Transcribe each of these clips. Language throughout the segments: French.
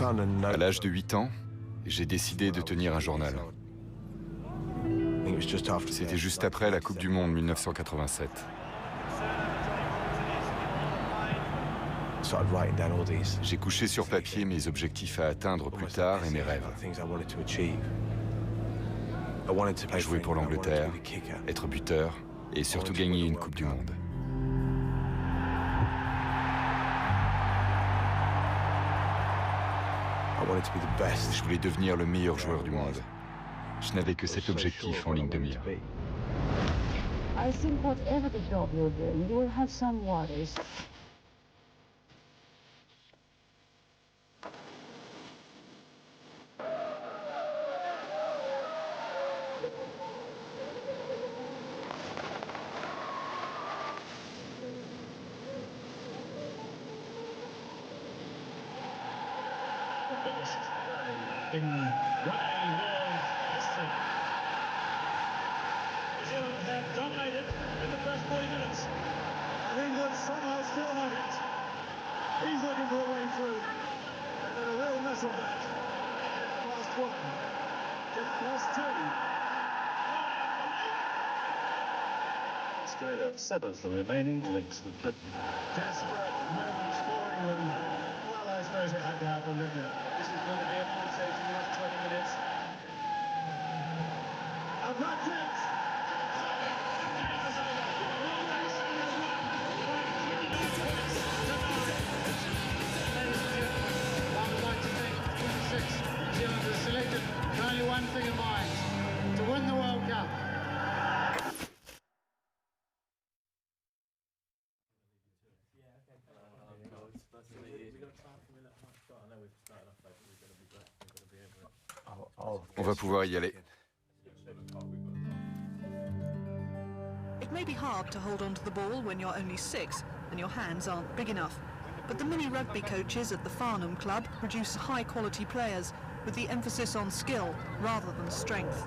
À l'âge de 8 ans, j'ai décidé de tenir un journal. C'était juste après la Coupe du Monde 1987. J'ai couché sur papier mes objectifs à atteindre plus tard et mes rêves. Jouer pour l'Angleterre, être buteur et surtout gagner une Coupe du Monde. Je voulais devenir le meilleur joueur du monde. Je n'avais que cet objectif en ligne de mire. I think whatever the job you're doing, you will have some worries. In rugby world history. New Zealand have dominated in the first 40 minutes. And England somehow still have it. He's looking for a way through. And then a real mess of that. Last one. Just plus two. Australia severs the remaining links with Britain. Desperate moments for England. Well, I suppose it had to happen, didn't it? This is going to be a pulsating last 20 minutes. And that's it! I would like to thank 26 New Zealanders selected with only one thing in mind, to win the World Cup. On va pouvoir y aller. It may be hard to hold onto the ball when you're only 6 and your hands aren't big enough. But the mini rugby coaches at the Farnham Club produce high-quality players with the emphasis on skill rather than strength.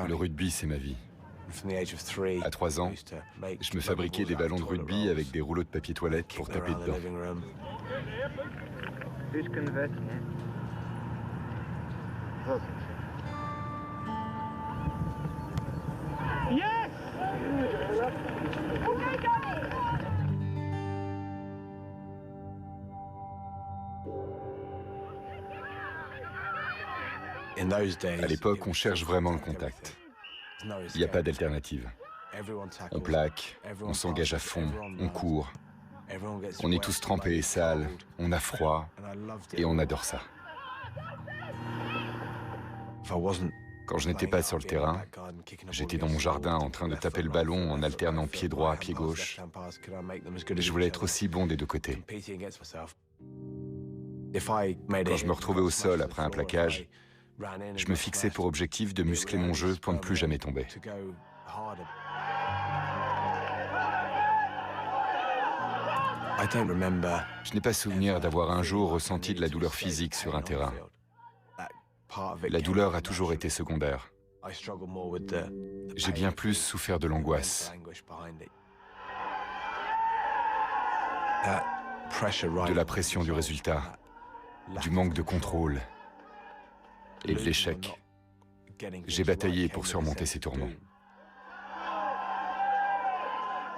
Le rugby, c'est ma vie. À 3 ans, je me fabriquais des ballons de rugby avec des rouleaux de papier toilette pour taper dedans. Yes! À l'époque, on cherche vraiment le contact. Il n'y a pas d'alternative. On plaque, on s'engage à fond, on court. On est tous trempés et sales, on a froid, et on adore ça. Quand je n'étais pas sur le terrain, j'étais dans mon jardin en train de taper le ballon en alternant pied droit, pied gauche. Je voulais être aussi bon des deux côtés. Quand je me retrouvais au sol après un plaquage, je me fixais pour objectif de muscler mon jeu pour ne plus jamais tomber. Je n'ai pas souvenir d'avoir un jour ressenti de la douleur physique sur un terrain. La douleur a toujours été secondaire. J'ai bien plus souffert de l'angoisse, de la pression du résultat, du manque de contrôle et de l'échec. J'ai bataillé pour surmonter ces tourments.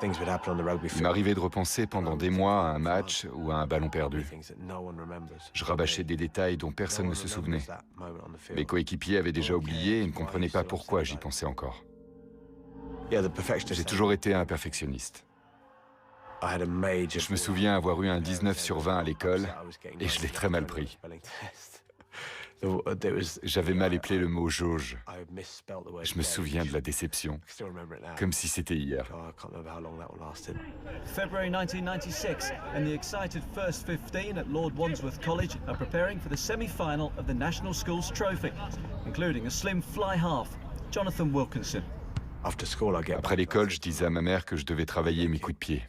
Il m'arrivait de repenser pendant des mois à un match ou à un ballon perdu. Je rabâchais des détails dont personne ne se souvenait. Mes coéquipiers avaient déjà oublié et ne comprenaient pas pourquoi j'y pensais encore. J'ai toujours été un perfectionniste. Je me souviens avoir eu un 19 sur 20 à l'école et je l'ai très mal pris. J'avais mal éplé le mot jauge. Je me souviens de la déception, comme si c'était hier. February 1996, and the excited first 15 at Lord Wandsworth College are preparing for the semi-final of the National Schools Trophy, including a slim fly half, Jonathan Wilkinson. Après l'école, je disais à ma mère que je devais travailler mes coups de pied.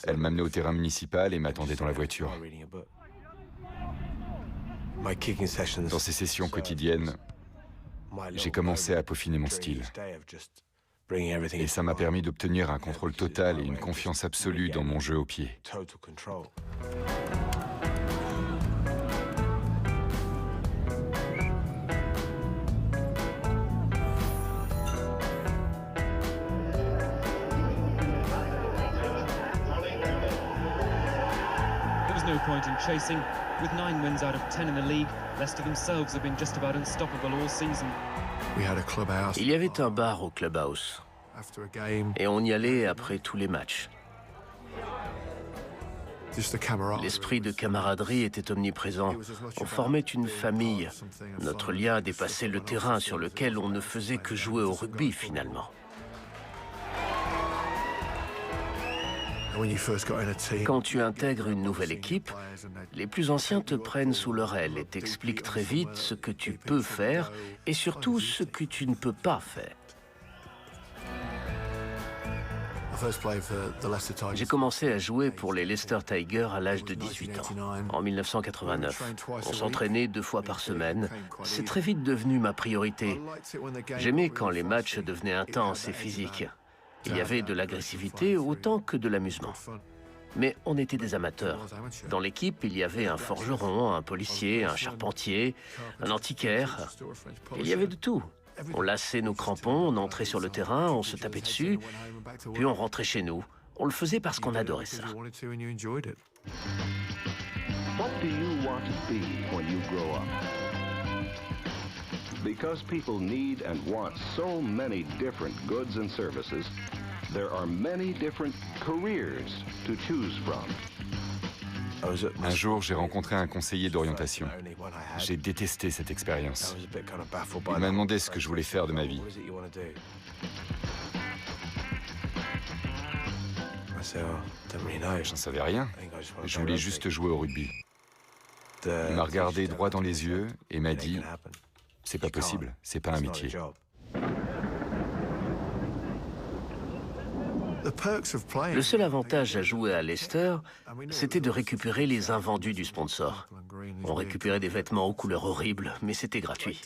Elle m'amenait au terrain municipal et m'attendait dans la voiture. Dans ces sessions quotidiennes, j'ai commencé à peaufiner mon style. Et ça m'a permis d'obtenir un contrôle total et une confiance absolue dans mon jeu au pied. No point in chasing. With 9 wins out of 10 in the league, Leicester themselves have been just about unstoppable all season. Il y avait un bar au clubhouse et on y allait après tous les matchs. L'esprit de camaraderie était omniprésent. On formait une famille. Notre lien dépassait le terrain sur lequel on ne faisait que jouer au rugby finalement. Quand tu intègres une nouvelle équipe, les plus anciens te prennent sous leur aile et t'expliquent très vite ce que tu peux faire et surtout ce que tu ne peux pas faire. J'ai commencé à jouer pour les Leicester Tigers à l'âge de 18 ans, en 1989. On s'entraînait 2 fois par semaine. C'est très vite devenu ma priorité. J'aimais quand les matchs devenaient intenses et physiques. Il y avait de l'agressivité autant que de l'amusement. Mais on était des amateurs. Dans l'équipe, il y avait un forgeron, un policier, un charpentier, un antiquaire. Il y avait de tout. On lassait nos crampons, on entrait sur le terrain, on se tapait dessus, puis on rentrait chez nous. On le faisait parce qu'on adorait ça. What do you want to be when you grow up? Because people need and want so many different goods and services, there are many different careers to choose from. Un jour, j'ai rencontré un conseiller d'orientation. J'ai détesté cette expérience. Il m'a demandé ce que je voulais faire de ma vie. J'en savais rien. Je voulais juste jouer au rugby. Il m'a regardé droit dans les yeux et m'a dit « C'est pas possible, c'est pas un métier ». Le seul avantage à jouer à Leicester, c'était de récupérer les invendus du sponsor. On récupérait des vêtements aux couleurs horribles, mais c'était gratuit.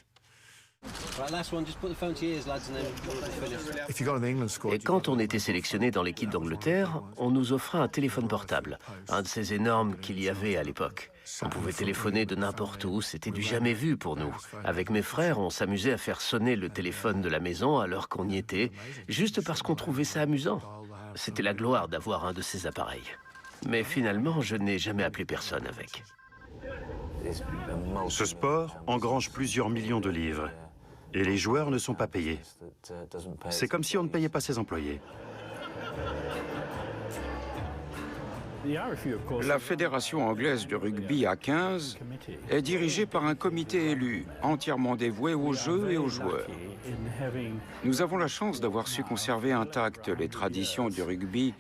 Et quand on était sélectionné dans l'équipe d'Angleterre, on nous offrait un téléphone portable, un de ces énormes qu'il y avait à l'époque. On pouvait téléphoner de n'importe où, c'était du jamais vu pour nous. Avec mes frères, on s'amusait à faire sonner le téléphone de la maison alors qu'on y était, juste parce qu'on trouvait ça amusant. C'était la gloire d'avoir un de ces appareils. Mais finalement, je n'ai jamais appelé personne avec. Ce sport engrange plusieurs millions de livres. Et les joueurs ne sont pas payés. C'est comme si on ne payait pas ses employés. La Fédération anglaise de rugby à 15 est dirigée par un comité élu, entièrement dévoué au jeu et aux joueurs. Nous avons la chance d'avoir su conserver intactes les traditions du rugby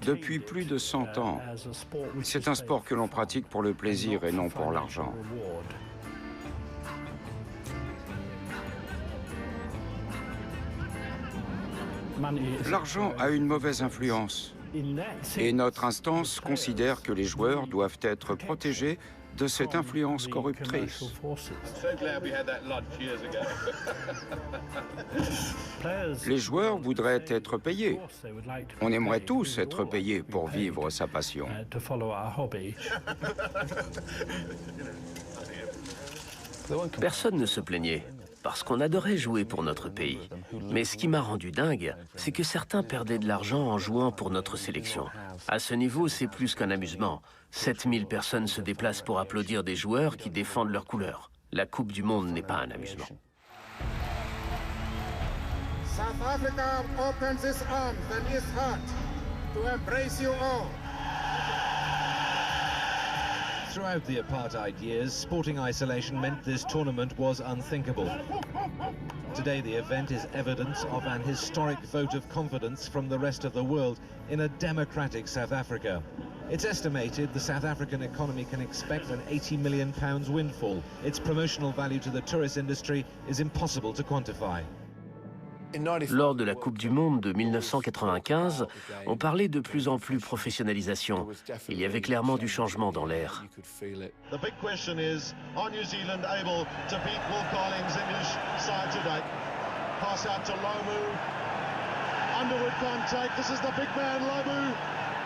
depuis plus de 100 ans. C'est un sport que l'on pratique pour le plaisir et non pour l'argent. L'argent a une mauvaise influence. Et notre instance considère que les joueurs doivent être protégés de cette influence corruptrice. Les joueurs voudraient être payés. On aimerait tous être payés pour vivre sa passion. Personne ne se plaignait, parce qu'on adorait jouer pour notre pays. Mais ce qui m'a rendu dingue, c'est que certains perdaient de l'argent en jouant pour notre sélection. À ce niveau, c'est plus qu'un amusement. 7000 personnes se déplacent pour applaudir des joueurs qui défendent leurs couleurs. La Coupe du Monde n'est pas un amusement. South Africa opens its arms and its heart to embrace you all. Throughout the apartheid years, sporting isolation meant this tournament was unthinkable. Today, the event is evidence of an historic vote of confidence from the rest of the world in a democratic South Africa. It's estimated the South African economy can expect an £80 million windfall. Its promotional value to the tourist industry is impossible to quantify. Lors de la Coupe du Monde de 1995, on parlait de plus en plus professionnalisation. Il y avait clairement du changement dans l'air. The big question is, are New Zealand able to beat Will Collins' English side today? Pass out to Lomu. Underwood contact. This is the big man, Lamu.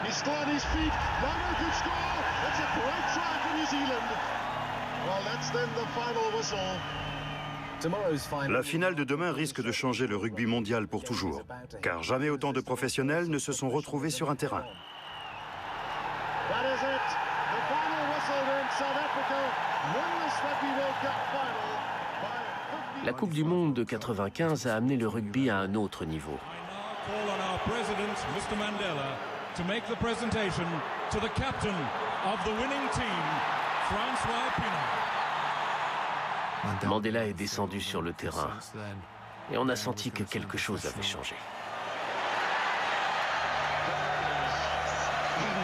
He's still on his feet. Lamu could score. It's a great try for New Zealand. Well, that's then the final whistle. La finale de demain risque de changer le rugby mondial pour toujours, car jamais autant de professionnels ne se sont retrouvés sur un terrain. That is it. The final whistle in South Africa win this Rugby World Cup final by 50. La Coupe du Monde de 95 a amené le rugby à un autre niveau. Call on our president, Mr. Mandela, to make the presentation to the captain of the winning team, Francois Pienaar. Mandela est descendu sur le terrain et on a senti que quelque chose avait changé.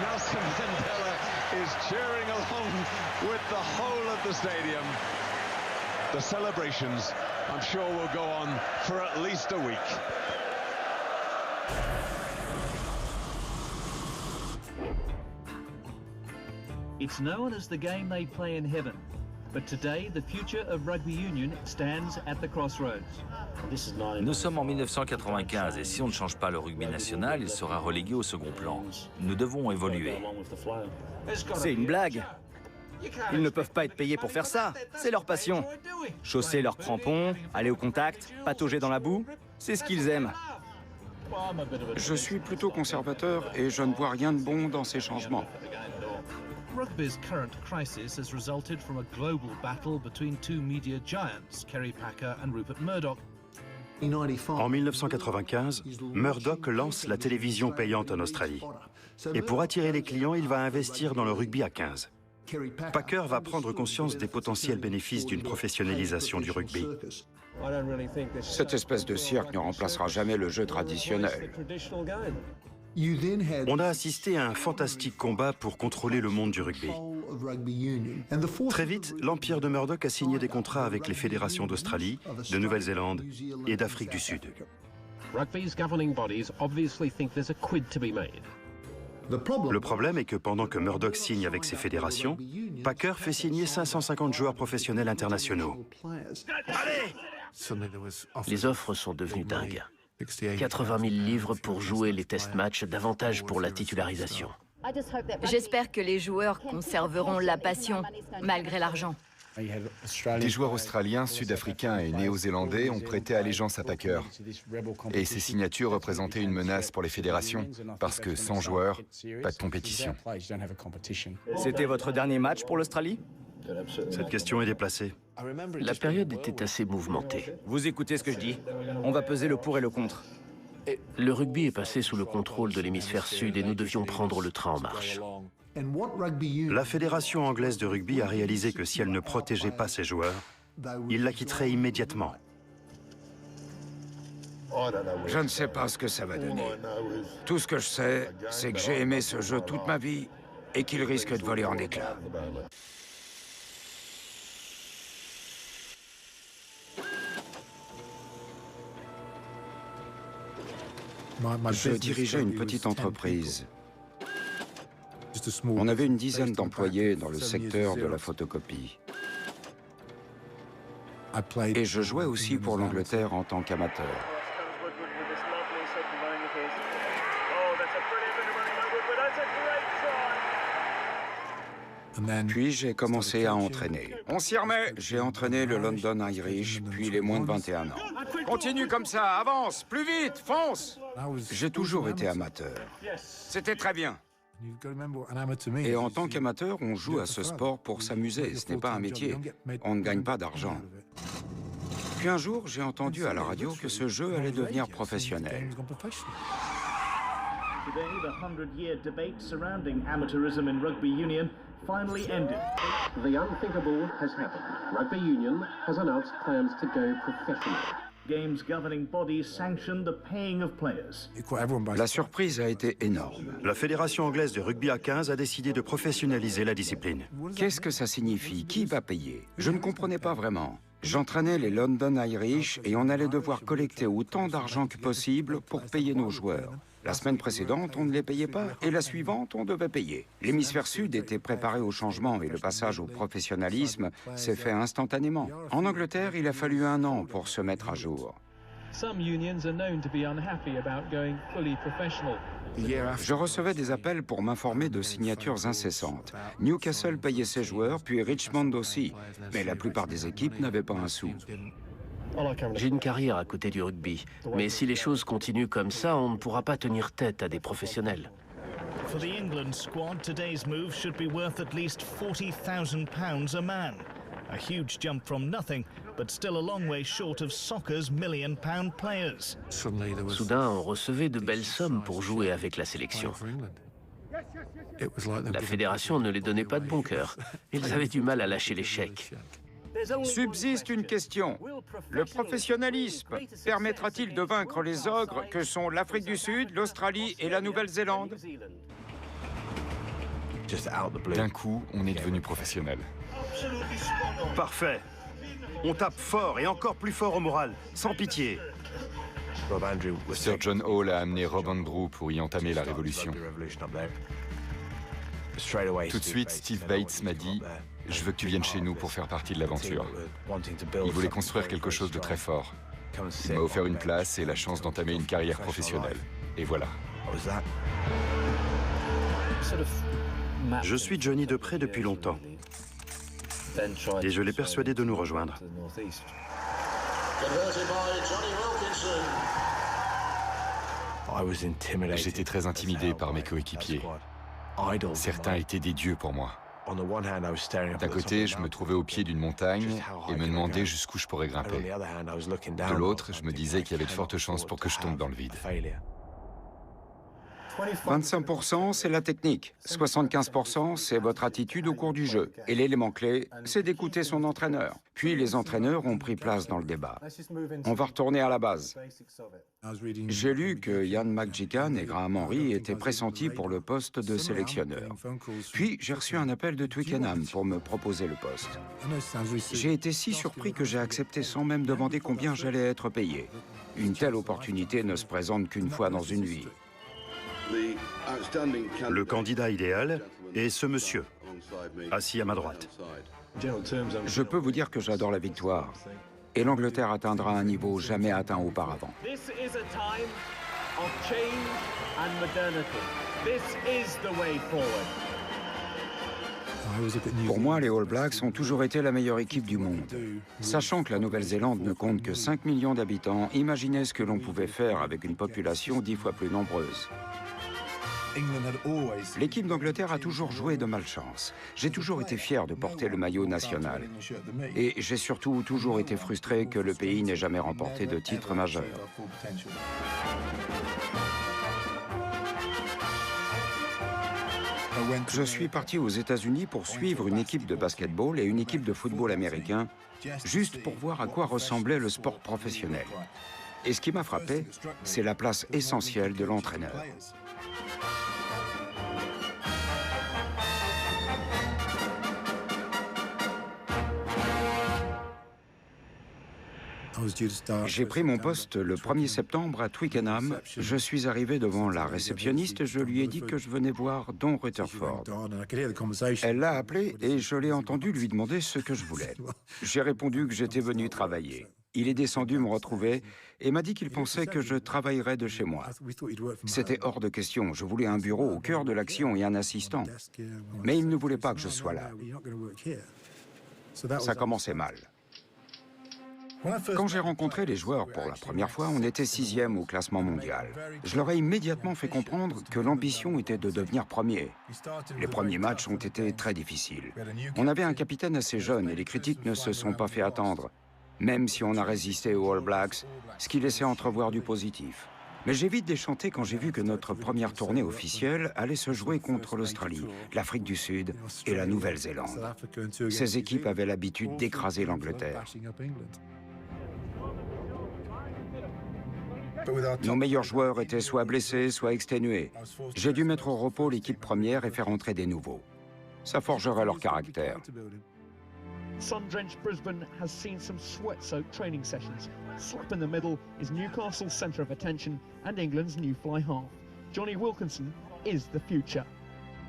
Nelson Mandela is cheering along with the whole of the stadium. The celebrations, I'm sure, will go on for at least a week. It's known as the game they play in heaven. But today, the future of rugby union stands at the crossroads. Nous sommes en 1995 et si on ne change pas le rugby national, il sera relégué au second plan. Nous devons évoluer. C'est une blague. Ils ne peuvent pas être payés pour faire ça. C'est leur passion. Chausser leurs crampons, aller au contact, patauger dans la boue, c'est ce qu'ils aiment. Je suis plutôt conservateur et je ne vois rien de bon dans ces changements. Rugby's current crisis has resulted from a global battle between two media giants, Kerry Packer and Rupert Murdoch. En 1995, Murdoch lance la télévision payante en Australie. Et pour attirer les clients, il va investir dans le rugby à 15. Packer va prendre conscience des potentiels bénéfices d'une professionnalisation du rugby. Cette espèce de cirque ne remplacera jamais le jeu traditionnel. On a assisté à un fantastique combat pour contrôler le monde du rugby. Très vite, l'empire de Murdoch a signé des contrats avec les fédérations d'Australie, de Nouvelle-Zélande et d'Afrique du Sud. Rugby's governing bodies obviously think there's a quid to be made. Le problème est que pendant que Murdoch signe avec ses fédérations, Packer fait signer 550 joueurs professionnels internationaux. Les offres sont devenues dingues. 80 000 livres pour jouer les test-matchs, davantage pour la titularisation. J'espère que les joueurs conserveront la passion, malgré l'argent. Des joueurs australiens, sud-africains et néo-zélandais ont prêté allégeance à Packer. Et ces signatures représentaient une menace pour les fédérations, parce que sans joueurs, pas de compétition. C'était votre dernier match pour l'Australie ? Cette question est déplacée. La période était assez mouvementée. Vous écoutez ce que je dis. On va peser le pour et le contre. Le rugby est passé sous le contrôle de l'hémisphère sud et nous devions prendre le train en marche. La Fédération anglaise de rugby a réalisé que si elle ne protégeait pas ses joueurs, il la quitterait immédiatement. Je ne sais pas ce que ça va donner. Tout ce que je sais, c'est que j'ai aimé ce jeu toute ma vie et qu'il risque de voler en éclats. Je dirigeais une petite entreprise. On avait une dizaine d'employés dans le secteur de la photocopie. Et je jouais aussi pour l'Angleterre en tant qu'amateur. Puis j'ai commencé à entraîner. On s'y remet. J'ai entraîné le London Irish, puis les moins de 21 ans. Continue comme ça, avance, plus vite, fonce. J'ai toujours été amateur. C'était très bien. Et en tant qu'amateur, on joue à ce sport pour s'amuser. Ce n'est pas un métier. On ne gagne pas d'argent. Puis un jour, j'ai entendu à la radio que ce jeu allait devenir professionnel. Today, the 100-year debate surrounding amateurism in rugby union finally ended. The unthinkable has happened. Rugby union has announced plans to go professional. Games governing bodies sanction the paying of players. La surprise a été énorme. La Fédération anglaise de rugby à 15 a décidé de professionnaliser la discipline. Qu'est-ce que ça signifie? Qui va payer? Je ne comprenais pas vraiment. J'entraînais les London Irish et on allait devoir collecter autant d'argent que possible pour payer nos joueurs. La semaine précédente, on ne les payait pas, et la suivante, on devait payer. L'hémisphère sud était préparé au changement, et le passage au professionnalisme s'est fait instantanément. En Angleterre, il a fallu 1 an pour se mettre à jour. Some unions are known to be unhappy about going fully professional. Je recevais des appels pour m'informer de signatures incessantes. Newcastle payait ses joueurs, puis Richmond aussi. Mais la plupart des équipes n'avaient pas un sou. J'ai une carrière à côté du rugby, mais si les choses continuent comme ça, on ne pourra pas tenir tête à des professionnels. For the England squad, today's move should be worth at least £40,000 a man. A huge jump from nothing, but still a long way short of soccer's million-pound players. Soudain, on recevait de belles sommes pour jouer avec la sélection. La fédération ne les donnait pas de bon cœur. Ils avaient du mal à lâcher les chèques. Subsiste une question. Le professionnalisme permettra-t-il de vaincre les ogres que sont l'Afrique du Sud, l'Australie et la Nouvelle-Zélande? D'un coup, on est devenu professionnel. Parfait. On tape fort et encore plus fort au moral, sans pitié. Sir John Hall a amené Rob Andrew pour y entamer la révolution. Tout de suite, Steve Bates m'a dit « Je veux que tu viennes chez nous pour faire partie de l'aventure ». Il voulait construire quelque chose de très fort. Il m'a offert une place et la chance d'entamer une carrière professionnelle. Et voilà. Je suis Johnny de près depuis longtemps. Et je l'ai persuadé de nous rejoindre. J'étais très intimidé par mes coéquipiers. Certains étaient des dieux pour moi. D'un côté, je me trouvais au pied d'une montagne et me demandais jusqu'où je pourrais grimper. De l'autre, je me disais qu'il y avait de fortes chances pour que je tombe dans le vide. 25%, c'est la technique. 75%, c'est votre attitude au cours du jeu. Et l'élément clé, c'est d'écouter son entraîneur. Puis les entraîneurs ont pris place dans le débat. On va retourner à la base. J'ai lu que Ian McGickan et Graham Henry étaient pressentis pour le poste de sélectionneur. Puis j'ai reçu un appel de Twickenham pour me proposer le poste. J'ai été si surpris que j'ai accepté sans même demander combien j'allais être payé. Une telle opportunité ne se présente qu'une fois dans une vie. Le candidat idéal est ce monsieur, assis à ma droite. Je peux vous dire que j'adore la victoire. Et l'Angleterre atteindra un niveau jamais atteint auparavant. Pour moi, les All Blacks ont toujours été la meilleure équipe du monde. Sachant que la Nouvelle-Zélande ne compte que 5 millions d'habitants, imaginez ce que l'on pouvait faire avec une population 10 fois plus nombreuse. L'équipe d'Angleterre a toujours joué de malchance. J'ai toujours été fier de porter le maillot national. Et j'ai surtout toujours été frustré que le pays n'ait jamais remporté de titre majeur. Je suis parti aux États-Unis pour suivre une équipe de basketball et une équipe de football américain, juste pour voir à quoi ressemblait le sport professionnel. Et ce qui m'a frappé, c'est la place essentielle de l'entraîneur. J'ai pris mon poste le 1er septembre à Twickenham. Je suis arrivé devant la réceptionniste, je lui ai dit que je venais voir Don Rutherford. Elle l'a appelé et je l'ai entendu lui demander ce que je voulais. J'ai répondu que j'étais venu travailler. Il est descendu me retrouver et m'a dit qu'il pensait que je travaillerais de chez moi. C'était hors de question. Je voulais un bureau au cœur de l'action et un assistant. Mais il ne voulait pas que je sois là. Ça commençait mal. Quand j'ai rencontré les joueurs pour la première fois, on était 6e au classement mondial. Je leur ai immédiatement fait comprendre que l'ambition était de devenir premier. Les premiers matchs ont été très difficiles. On avait un capitaine assez jeune et les critiques ne se sont pas fait attendre, même si on a résisté aux All Blacks, ce qui laissait entrevoir du positif. Mais j'ai vite déchanté quand j'ai vu que notre première tournée officielle allait se jouer contre l'Australie, l'Afrique du Sud et la Nouvelle-Zélande. Ces équipes avaient l'habitude d'écraser l'Angleterre. Nos meilleurs joueurs étaient soit blessés, soit exténués. J'ai dû mettre au repos l'équipe première et faire entrer des nouveaux. Ça forgerait leur caractère. Sun-drenched Brisbane has seen some sweat-soaked training sessions. Slap in the middle is Newcastle's centre of attention and England's new fly half. Johnny Wilkinson is the future.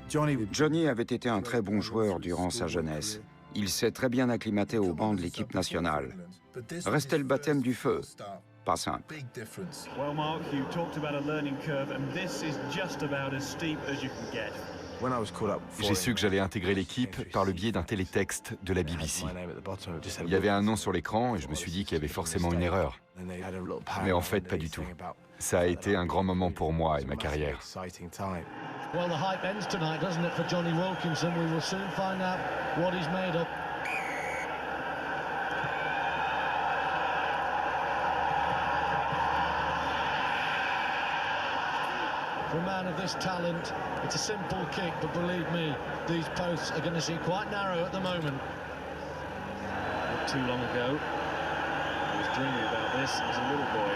Johnny avait été un très bon joueur durant sa jeunesse. Il s'est très bien acclimaté au banc de l'équipe nationale. Restait le baptême du feu. pas simple. Well, Mark, you talked about a learning curve, and this is just about as steep as you can get. J'ai su que j'allais intégrer l'équipe par le biais d'un télétexte de la BBC. Il y avait un nom sur l'écran et je me suis dit qu'il y avait forcément une erreur. Mais en fait, pas du tout. Ça a été un grand moment pour moi et ma carrière. Well, the hype ends tonight, doesn't it, for Johnny Wilkinson? We will soon find out what he's made of. For a man of this talent, it's a simple kick, but believe me, these posts are going to seem quite narrow at the moment. Not too long ago, I was dreaming about this as a little boy.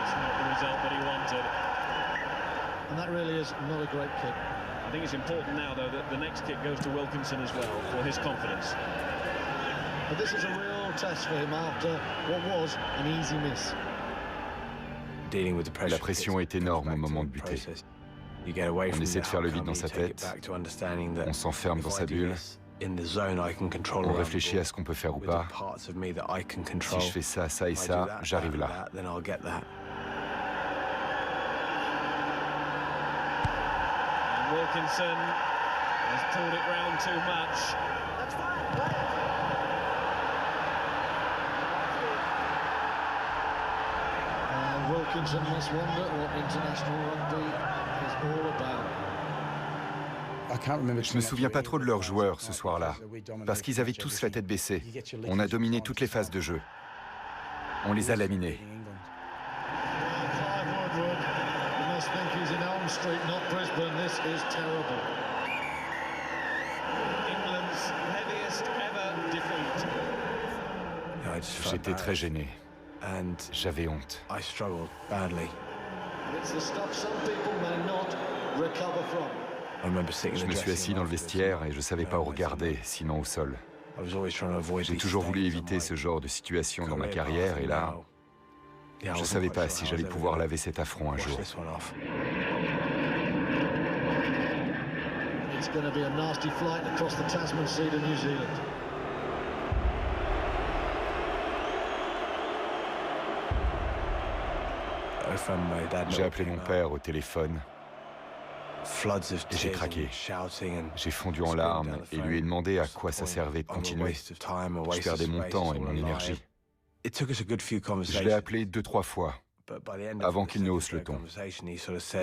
It's not the result that he wanted. And that really is not a great kick. I think it's important now, though, that the next kick goes to Wilkinson as well, for his confidence. But this is a real test for him after what was an easy miss. La pression est énorme au moment de buter. On essaie de faire le vide dans sa tête, on s'enferme dans sa bulle, on réfléchit à ce qu'on peut faire ou pas. Si je fais ça, ça et ça, j'arrive là. Wilkinson has pulled it round too much. Wilkinson must wonder what international rugby is all about. Je me souviens pas trop de leurs joueurs ce soir-là, parce qu'ils avaient tous la tête baissée. On a dominé toutes les phases de jeu. On les a laminés. Clive Woodward, you must think he's in Elm Street, not Brisbane. This is terrible. England's heaviest ever defeat. J'étais très gêné. J'avais honte. It's the stuff some people may not recover from. Je me suis assis dans le vestiaire et je savais pas où regarder, sinon au sol. J'ai toujours voulu éviter ce genre de situation dans ma carrière et là, je savais pas si j'allais pouvoir laver cet affront un jour. It's going to be a nasty flight across the Tasman Sea to New Zealand. J'ai appelé mon père au téléphone et j'ai craqué. J'ai fondu en larmes et lui ai demandé à quoi ça servait de continuer. Je perdais mon temps et mon énergie. Je l'ai appelé 2-3 fois avant qu'il ne hausse le ton.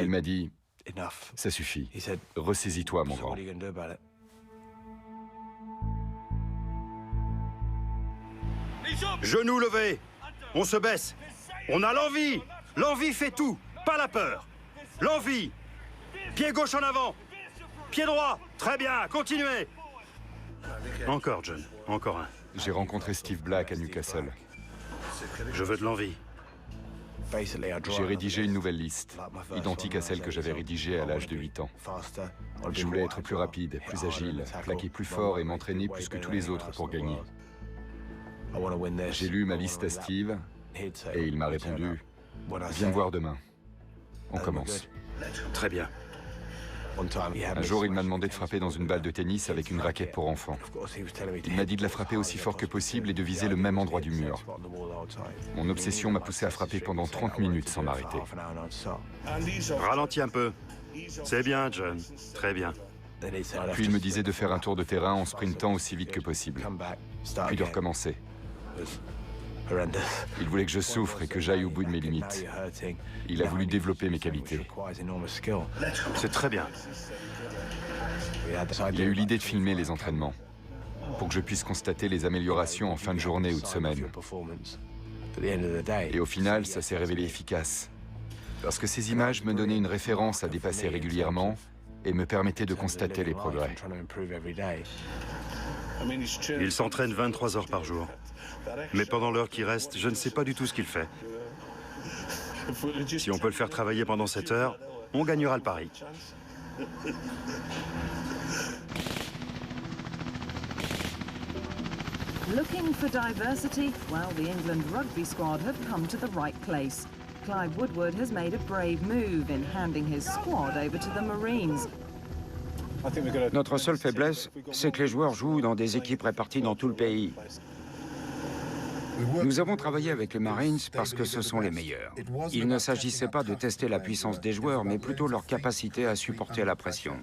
Il m'a dit « Ça suffit, ressaisis-toi mon grand ». Genoux levés, on se baisse, on a l'envie. L'envie fait tout, pas la peur. L'envie. Pied gauche en avant. Pied droit. Très bien, continuez. Encore, John. Encore un. J'ai rencontré Steve Black à Newcastle. Je veux de l'envie. J'ai rédigé une nouvelle liste, identique à celle que j'avais rédigée à l'âge de 8 ans. Je voulais être plus rapide, plus agile, plaquer plus fort et m'entraîner plus que tous les autres pour gagner. J'ai lu ma liste à Steve et il m'a répondu « Viens me voir demain. On commence. » Très bien. Un jour, il m'a demandé de frapper dans une balle de tennis avec une raquette pour enfants. Il m'a dit de la frapper aussi fort que possible et de viser le même endroit du mur. Mon obsession m'a poussé à frapper pendant 30 minutes sans m'arrêter. Ralentis un peu. C'est bien, John. Très bien. Puis il me disait de faire un tour de terrain en sprintant aussi vite que possible. Puis de recommencer. Il voulait que je souffre et que j'aille au bout de mes limites. Il a voulu développer mes qualités. C'est très bien. Il a eu l'idée de filmer les entraînements, pour que je puisse constater les améliorations en fin de journée ou de semaine. Et au final, ça s'est révélé efficace. Parce que ces images me donnaient une référence à dépasser régulièrement et me permettaient de constater les progrès. Il s'entraîne 23 heures par jour. Mais pendant l'heure qui reste, je ne sais pas du tout ce qu'il fait. Si on peut le faire travailler pendant 7 heures, on gagnera le pari. Looking for diversity? Well, the England rugby squad have come to the right place. Clive Woodward has made a brave move in handing his squad over to the Marines. Notre seule faiblesse, c'est que les joueurs jouent dans des équipes réparties dans tout le pays. Nous avons travaillé avec les Marines parce que ce sont les meilleurs. Il ne s'agissait pas de tester la puissance des joueurs, mais plutôt leur capacité à supporter la pression.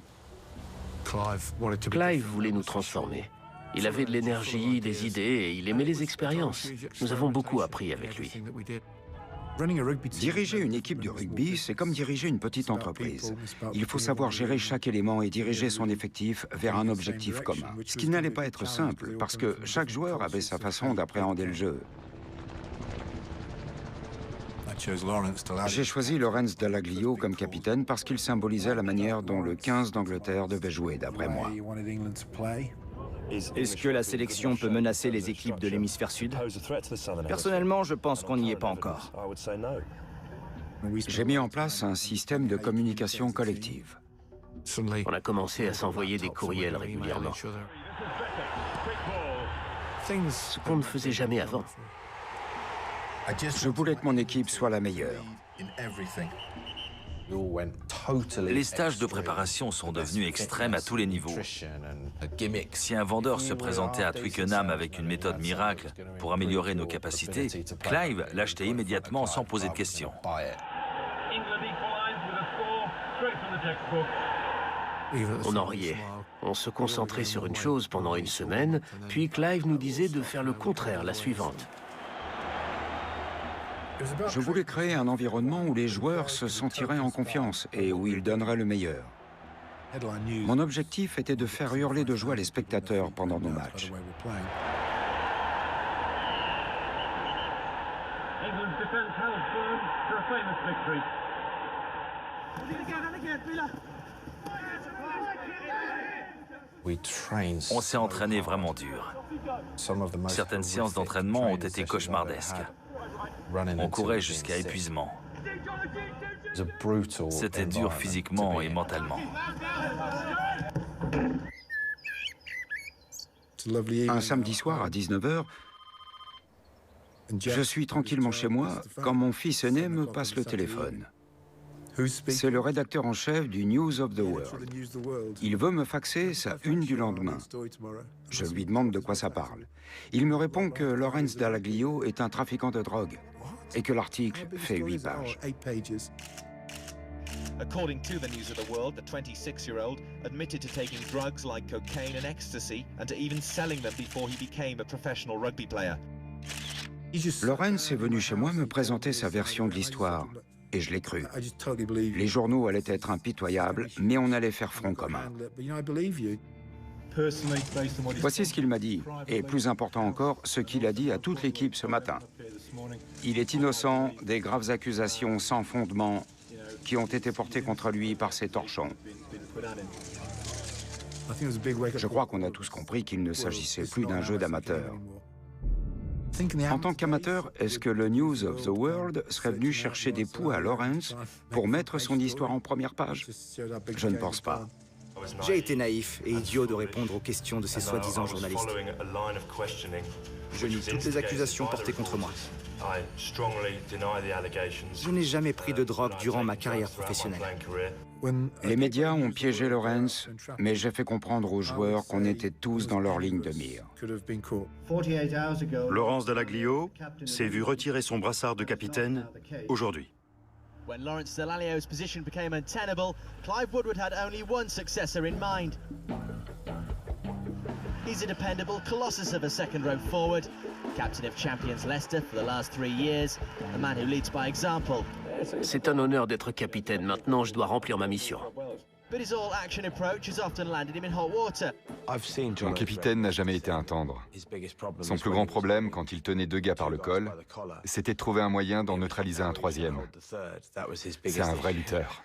Clive voulait nous transformer. Il avait de l'énergie, des idées et il aimait les expériences. Nous avons beaucoup appris avec lui. Diriger une équipe de rugby, c'est comme diriger une petite entreprise. Il faut savoir gérer chaque élément et diriger son effectif vers un objectif commun. Ce qui n'allait pas être simple, parce que chaque joueur avait sa façon d'appréhender le jeu. J'ai choisi Laurens Dallaglio comme capitaine parce qu'il symbolisait la manière dont le 15 d'Angleterre devait jouer, d'après moi. Est-ce que la sélection peut menacer les équipes de l'hémisphère sud? Personnellement, je pense qu'on n'y est pas encore. J'ai mis en place un système de communication collective. On a commencé à s'envoyer des courriels régulièrement. Ce qu'on ne faisait jamais avant. Je voulais que mon équipe soit la meilleure. Les stages de préparation sont devenus extrêmes à tous les niveaux. Si un vendeur se présentait à Twickenham avec une méthode miracle pour améliorer nos capacités, Clive l'achetait immédiatement sans poser de questions. On en riait. On se concentrait sur une chose pendant une semaine, puis Clive nous disait de faire le contraire la suivante. Je voulais créer un environnement où les joueurs se sentiraient en confiance et où ils donneraient le meilleur. Mon objectif était de faire hurler de joie les spectateurs pendant nos matchs. On s'est entraîné vraiment dur. Certaines séances d'entraînement ont été cauchemardesques. On courait jusqu'à épuisement. C'était dur physiquement et mentalement. Un samedi soir à 19h, je suis tranquillement chez moi quand mon fils aîné me passe le téléphone. C'est le rédacteur en chef du News of the World. Il veut me faxer sa une du lendemain. Je lui demande de quoi ça parle. Il me répond que Laurens Dallaglio est un trafiquant de drogue et que l'article fait 8 pages. According to the News of the World, the 26-year-old admitted to taking drugs like cocaine and ecstasy and to even selling them before he became a professional rugby player. Laurens est venu chez moi me présenter sa version de l'histoire. Et je l'ai cru. Les journaux allaient être impitoyables, mais on allait faire front commun. Voici ce qu'il m'a dit, et plus important encore, ce qu'il a dit à toute l'équipe ce matin. Il est innocent des graves accusations sans fondement qui ont été portées contre lui par ces torchons. Je crois qu'on a tous compris qu'il ne s'agissait plus d'un jeu d'amateur. En tant qu'amateur, est-ce que le News of the World serait venu chercher des poux à Laurens pour mettre son histoire en première page? Je ne pense pas. J'ai été naïf et idiot de répondre aux questions de ces soi-disant journalistes. Je nie toutes les accusations portées contre moi. Je n'ai jamais pris de drogue durant ma carrière professionnelle. Les médias ont piégé Laurens, mais j'ai fait comprendre aux joueurs qu'on était tous dans leur ligne de mire. Laurens Dallaglio s'est vu retirer son brassard de capitaine aujourd'hui. When Laurens Dallaglio's position became untenable, Clive Woodward had only one successor in mind. He's a dependable colossus of a second-row forward, captain of champions Leicester for the last 3 years, a man who leads by example. C'est un honneur d'être capitaine. Maintenant, je dois remplir ma mission. But his all-action approach has often landed him in hot water. Mon capitaine n'a jamais été un tendre. Son plus grand problème, quand il tenait 2 gars par le col, c'était de trouver un moyen d'en neutraliser un troisième. C'est un vrai lutteur.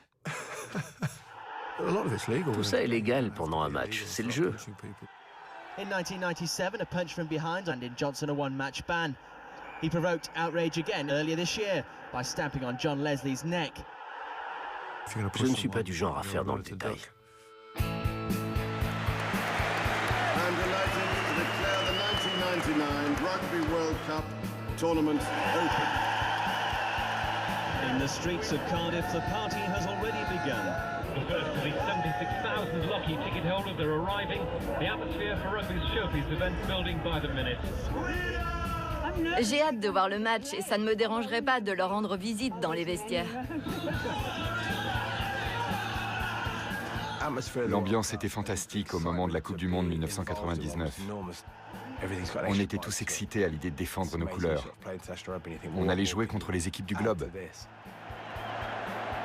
Tout ça est légal pendant un match. C'est le jeu. In 1997, a punch from behind landed Johnson a one-match ban. He provoked outrage again earlier this year by stamping on John Leslie's neck. Je ne suis pas du genre à faire dans le détail. I'm delighted to declare the 1999 Rugby World Cup tournament open. In the streets of Cardiff, the party has already begun. The first of the 76,000 lucky ticket holders are arriving. The atmosphere for rugby's showpiece event building by the minute. J'ai hâte de voir le match et ça ne me dérangerait pas de leur rendre visite dans les vestiaires. L'ambiance était fantastique au moment de la Coupe du Monde 1999. On était tous excités à l'idée de défendre nos couleurs. On allait jouer contre les équipes du globe.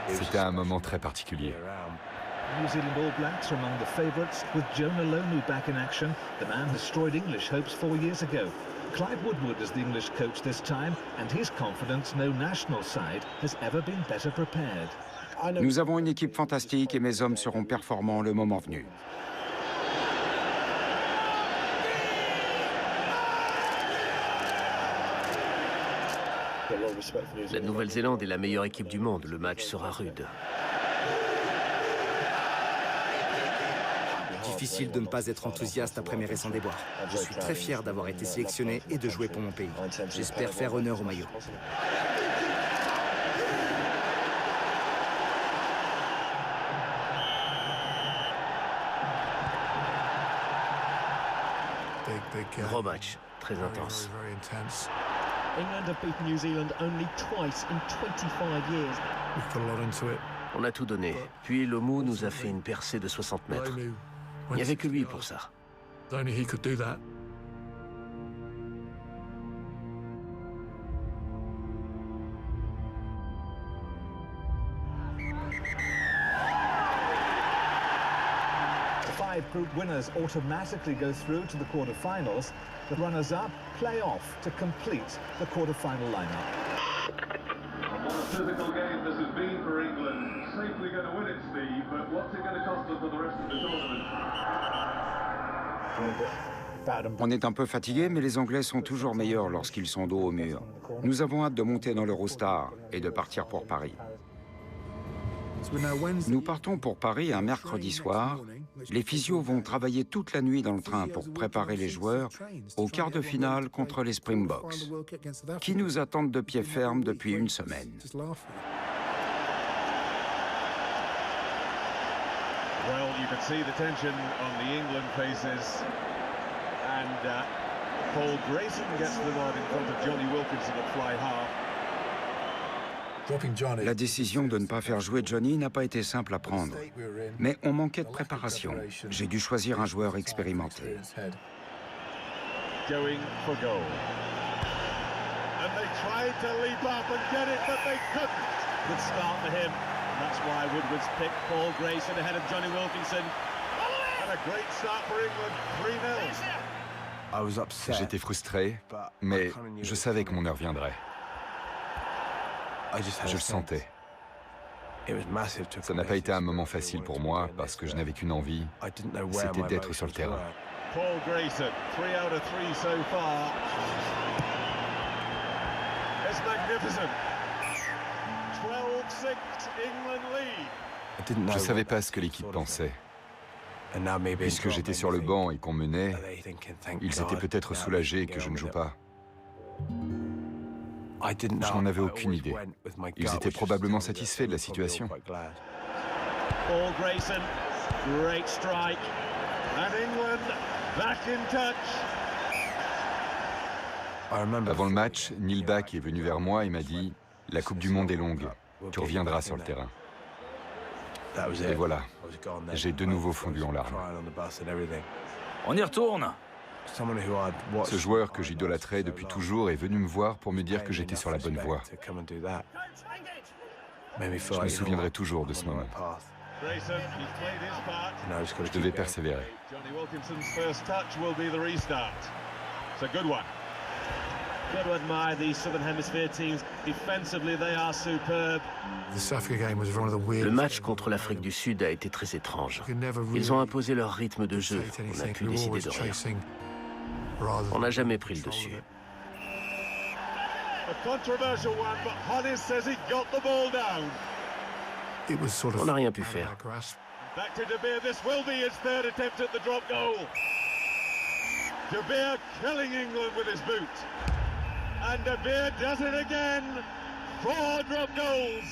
C'était un moment très particulier. New Zealand All Blacks are among the favourites, with Jonah Lomu back in action, the man who destroyed English hopes 4 years ago. Clive Woodward is the English coach this time, and his confidence no national side has ever been better prepared. Nous avons une équipe fantastique et mes hommes seront performants le moment venu. La Nouvelle-Zélande est la meilleure équipe du monde. Le match sera rude. Difficile de ne pas être enthousiaste après mes récents déboires. Je suis très fier d'avoir été sélectionné et de jouer pour mon pays. J'espère faire honneur au maillot. Gros match, très intense. England have beaten New Zealand only twice in 25 years. On a tout donné. Puis Lomu nous a fait une percée de 60 mètres. Il n'y avait que lui pour ça. Five group winners automatically go through to the quarter-finals. The runners-up play off to complete the quarter-final lineup. Physical game this has been for England. Safely going to win it, Steve, but what's it going to cost us for the rest of the tournament? On est un peu fatigué, mais les Anglais sont toujours meilleurs lorsqu'ils sont dos au mur. Nous avons hâte de monter dans l'Eurostar et de partir pour Paris. Nous partons pour Paris un mercredi soir. Les physios vont travailler toute la nuit dans le train pour préparer les joueurs au quart de finale contre les Springboks, qui nous attendent de pied ferme depuis une semaine. Well, you can see the tension on the England faces. And Paul Grayson gets the nod in front of Johnny Wilkinson at fly half. La décision de ne pas faire jouer Johnny n'a pas été simple à prendre, mais on manquait de préparation. J'ai dû choisir un joueur expérimenté. Going for goal. And they tried to leap up and get it, but they couldn't. Good start for him. And that's why Woodward's picked Paul Grayson ahead of Johnny Wilkinson. And a great start for England, 3-0. J'étais frustré, mais je savais que mon heure viendrait. Je le sentais. Ça n'a pas été un moment facile pour moi parce que je n'avais qu'une envie, c'était d'être sur le terrain. Paul Grayson, 3 out of 3 so far. It's magnificent. 12-6 England lead. Je ne savais pas ce que l'équipe pensait. Puisque j'étais sur le banc et qu'on menait, ils étaient peut-être soulagés que je ne joue pas. Je n'en avais aucune idée. Ils étaient probablement satisfaits de la situation. Paul Grayson, great strike. And England back in touch. Avant le match, Neil Back est venu vers moi et m'a dit « La Coupe du Monde est longue, tu reviendras sur le terrain ». Et voilà, j'ai de nouveau fondu en larmes. On y retourne. Ce joueur que j'idolâtrais depuis toujours est venu me voir pour me dire que j'étais sur la bonne voie. Je me souviendrai toujours de ce moment. Je devais persévérer. Got to admire these Southern Hemisphere teams. Defensively, they are superb. Le match contre l'Afrique du Sud a été très étrange. Ils ont imposé leur rythme de jeu. On a pu décider de rien. On n'a jamais pris le dessus. On n'a rien pu faire. Back to De Beer. This will be his third attempt at the drop goal. De Beer killing England with his boot. And De Beer does it again. 4 drop goals.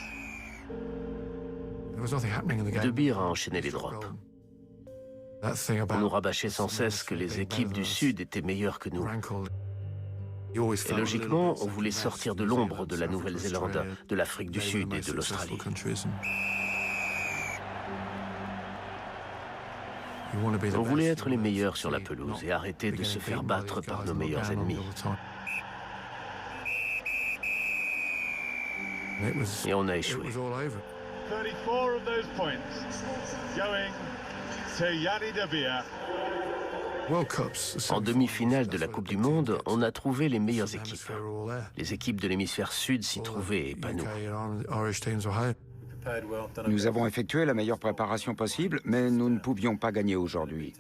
De Beer a enchaîné les drops. On nous rabâchait sans cesse que les équipes du Sud étaient meilleures que nous. Et logiquement, on voulait sortir de l'ombre de la Nouvelle-Zélande, de l'Afrique du Sud et de l'Australie. On voulait être les meilleurs sur la pelouse et arrêter de se faire battre par nos meilleurs ennemis. Et on a échoué. 34 of those points going to Yanni De Beer. En demi-finale de la Coupe du Monde, on a trouvé les meilleures équipes. Les équipes de l'hémisphère sud s'y trouvaient et pas nous. Nous avons effectué la meilleure préparation possible, mais nous ne pouvions pas gagner aujourd'hui.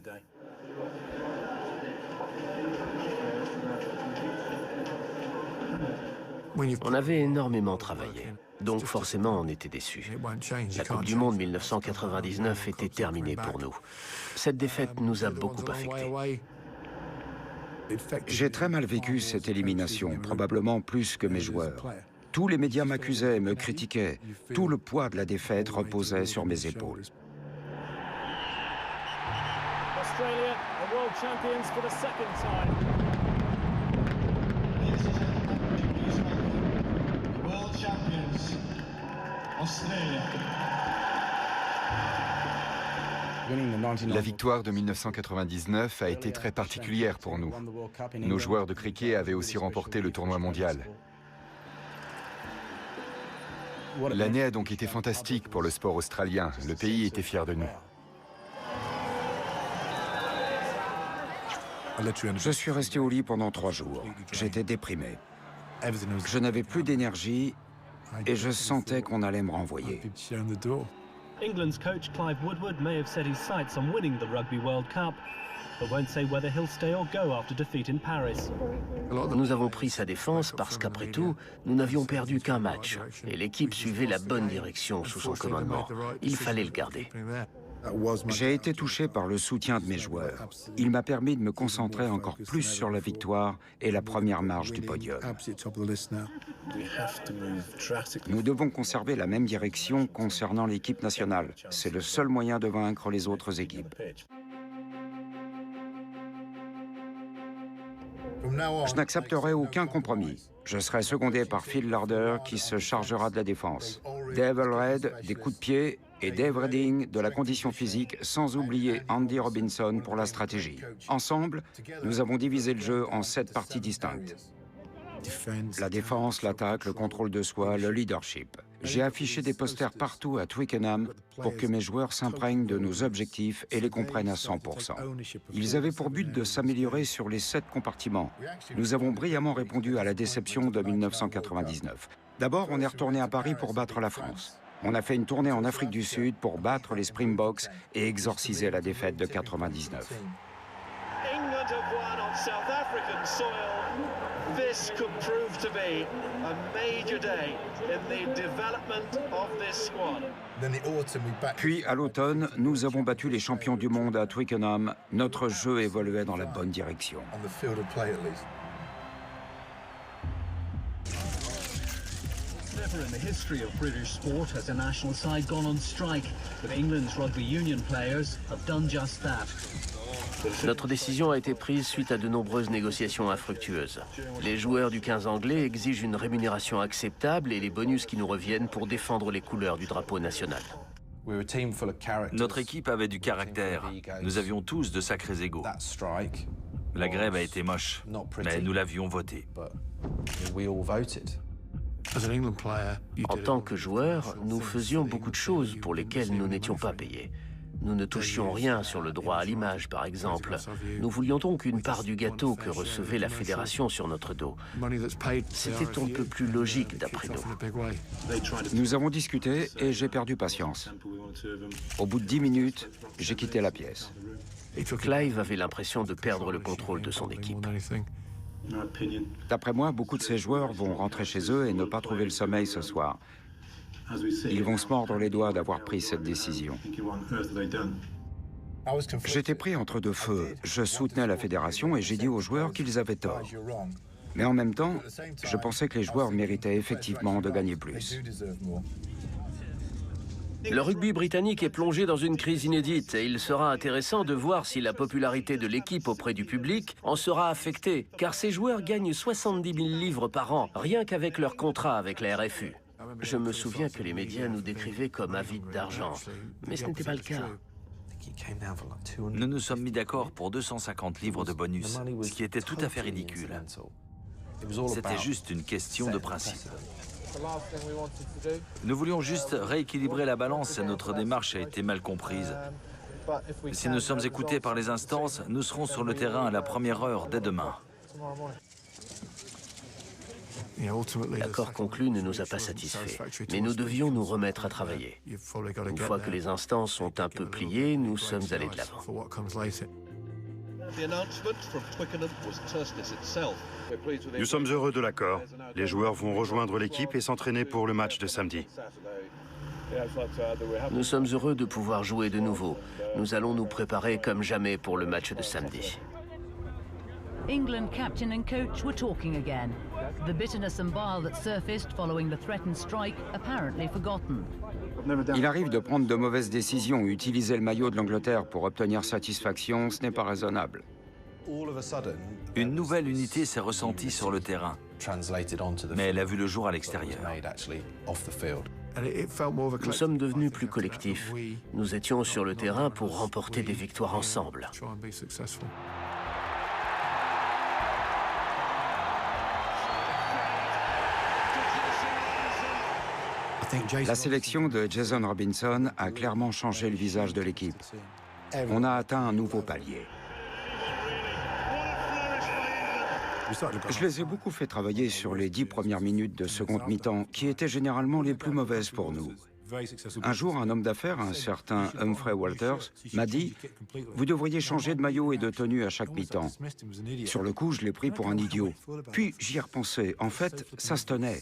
On avait énormément travaillé, donc forcément on était déçus. La Coupe du Monde 1999 était terminée pour nous. Cette défaite nous a beaucoup affectés. J'ai très mal vécu cette élimination, probablement plus que mes joueurs. Tous les médias m'accusaient, me critiquaient. Tout le poids de la défaite reposait sur mes épaules. Australia are world champions for the second time. World champions, Australia. La victoire de 1999 a été très particulière pour nous. Nos joueurs de cricket avaient aussi remporté le tournoi mondial. L'année a donc été fantastique pour le sport australien. Le pays était fier de nous. Je suis resté au lit pendant 3 jours. J'étais déprimé. Je n'avais plus d'énergie et je sentais qu'on allait me renvoyer. England's coach Clive Woodward may have set his sights on winning the Rugby World Cup, but won't say whether he'll stay or go after defeat in Paris. Nous avons pris sa défense parce qu'après tout, nous n'avions perdu qu'un match et l'équipe suivait la bonne direction sous son commandement. Il fallait le garder. J'ai été touché par le soutien de mes joueurs. Il m'a permis de me concentrer encore plus sur la victoire et la première marche du podium. Nous devons conserver la même direction concernant l'équipe nationale. C'est le seul moyen de vaincre les autres équipes. Je n'accepterai aucun compromis. Je serai secondé par Phil Larder qui se chargera de la défense. Dave Alred des coups de pied et Dave Redding de la condition physique, sans oublier Andy Robinson pour la stratégie. Ensemble, nous avons divisé le jeu en 7 parties distinctes. La défense, l'attaque, le contrôle de soi, le leadership. J'ai affiché des posters partout à Twickenham pour que mes joueurs s'imprègnent de nos objectifs et les comprennent à 100%. Ils avaient pour but de s'améliorer sur les 7 compartiments. Nous avons brillamment répondu à la déception de 1999. D'abord, on est retourné à Paris pour battre la France. On a fait une tournée en Afrique du Sud pour battre les Springboks et exorciser la défaite de 99. England have won on South African soil. This could prove to be a major day in the development of this squad. Puis, à l'automne, nous avons battu les champions du monde à Twickenham. Notre jeu évoluait dans la bonne direction. Never in the history of British sport has a national side gone on strike, but England's rugby union players have done just that. Notre décision a été prise suite à de nombreuses négociations infructueuses. Les joueurs du 15 anglais exigent une rémunération acceptable et les bonus qui nous reviennent pour défendre les couleurs du drapeau national. Notre équipe avait du caractère. Nous avions tous de sacrés égos. La grève a été moche, mais nous l'avions votée. En tant que joueurs, nous faisions beaucoup de choses pour lesquelles nous n'étions pas payés. Nous ne touchions rien sur le droit à l'image, par exemple. Nous voulions donc une part du gâteau que recevait la fédération sur notre dos. C'était un peu plus logique d'après nous. Nous avons discuté et j'ai perdu patience. Au bout de 10 minutes, j'ai quitté la pièce. Clive avait l'impression de perdre le contrôle de son équipe. D'après moi, beaucoup de ces joueurs vont rentrer chez eux et ne pas trouver le sommeil ce soir. Ils vont se mordre les doigts d'avoir pris cette décision. J'étais pris entre deux feux. Je soutenais la fédération et j'ai dit aux joueurs qu'ils avaient tort. Mais en même temps, je pensais que les joueurs méritaient effectivement de gagner plus. Le rugby britannique est plongé dans une crise inédite et il sera intéressant de voir si la popularité de l'équipe auprès du public en sera affectée, car ces joueurs gagnent 70 000 livres par an, rien qu'avec leur contrat avec la RFU. Je me souviens que les médias nous décrivaient comme avides d'argent, mais ce n'était pas le cas. Nous nous sommes mis d'accord pour 250 livres de bonus, ce qui était tout à fait ridicule. C'était juste une question de principe. Nous voulions juste rééquilibrer la balance et notre démarche a été mal comprise. Si nous sommes écoutés par les instances, nous serons sur le terrain à la première heure dès demain. L'accord conclu ne nous a pas satisfaits, mais nous devions nous remettre à travailler. Une fois que les instances sont un peu pliées, nous sommes allés de l'avant. Nous sommes heureux de l'accord. Les joueurs vont rejoindre l'équipe et s'entraîner pour le match de samedi. Nous sommes heureux de pouvoir jouer de nouveau. Nous allons nous préparer comme jamais pour le match de samedi. England captain and coach were talking again. The bitterness and bile that surfaced following the threatened strike apparently forgotten. Il arrive de prendre de mauvaises décisions. Utiliser le maillot de l'Angleterre pour obtenir satisfaction, ce n'est pas raisonnable. Une nouvelle unité s'est ressentie sur le terrain, mais elle a vu le jour à l'extérieur. Nous sommes devenus plus collectifs. Nous étions sur le terrain pour remporter des victoires ensemble. La sélection de Jason Robinson a clairement changé le visage de l'équipe. On a atteint un nouveau palier. Je les ai beaucoup fait travailler sur les 10 premières minutes de seconde mi-temps, qui étaient généralement les plus mauvaises pour nous. Un jour, un homme d'affaires, un certain Humphrey Walters, m'a dit « Vous devriez changer de maillot et de tenue à chaque mi-temps ». Sur le coup, je l'ai pris pour un idiot. Puis j'y ai repensé. En fait, ça se tenait.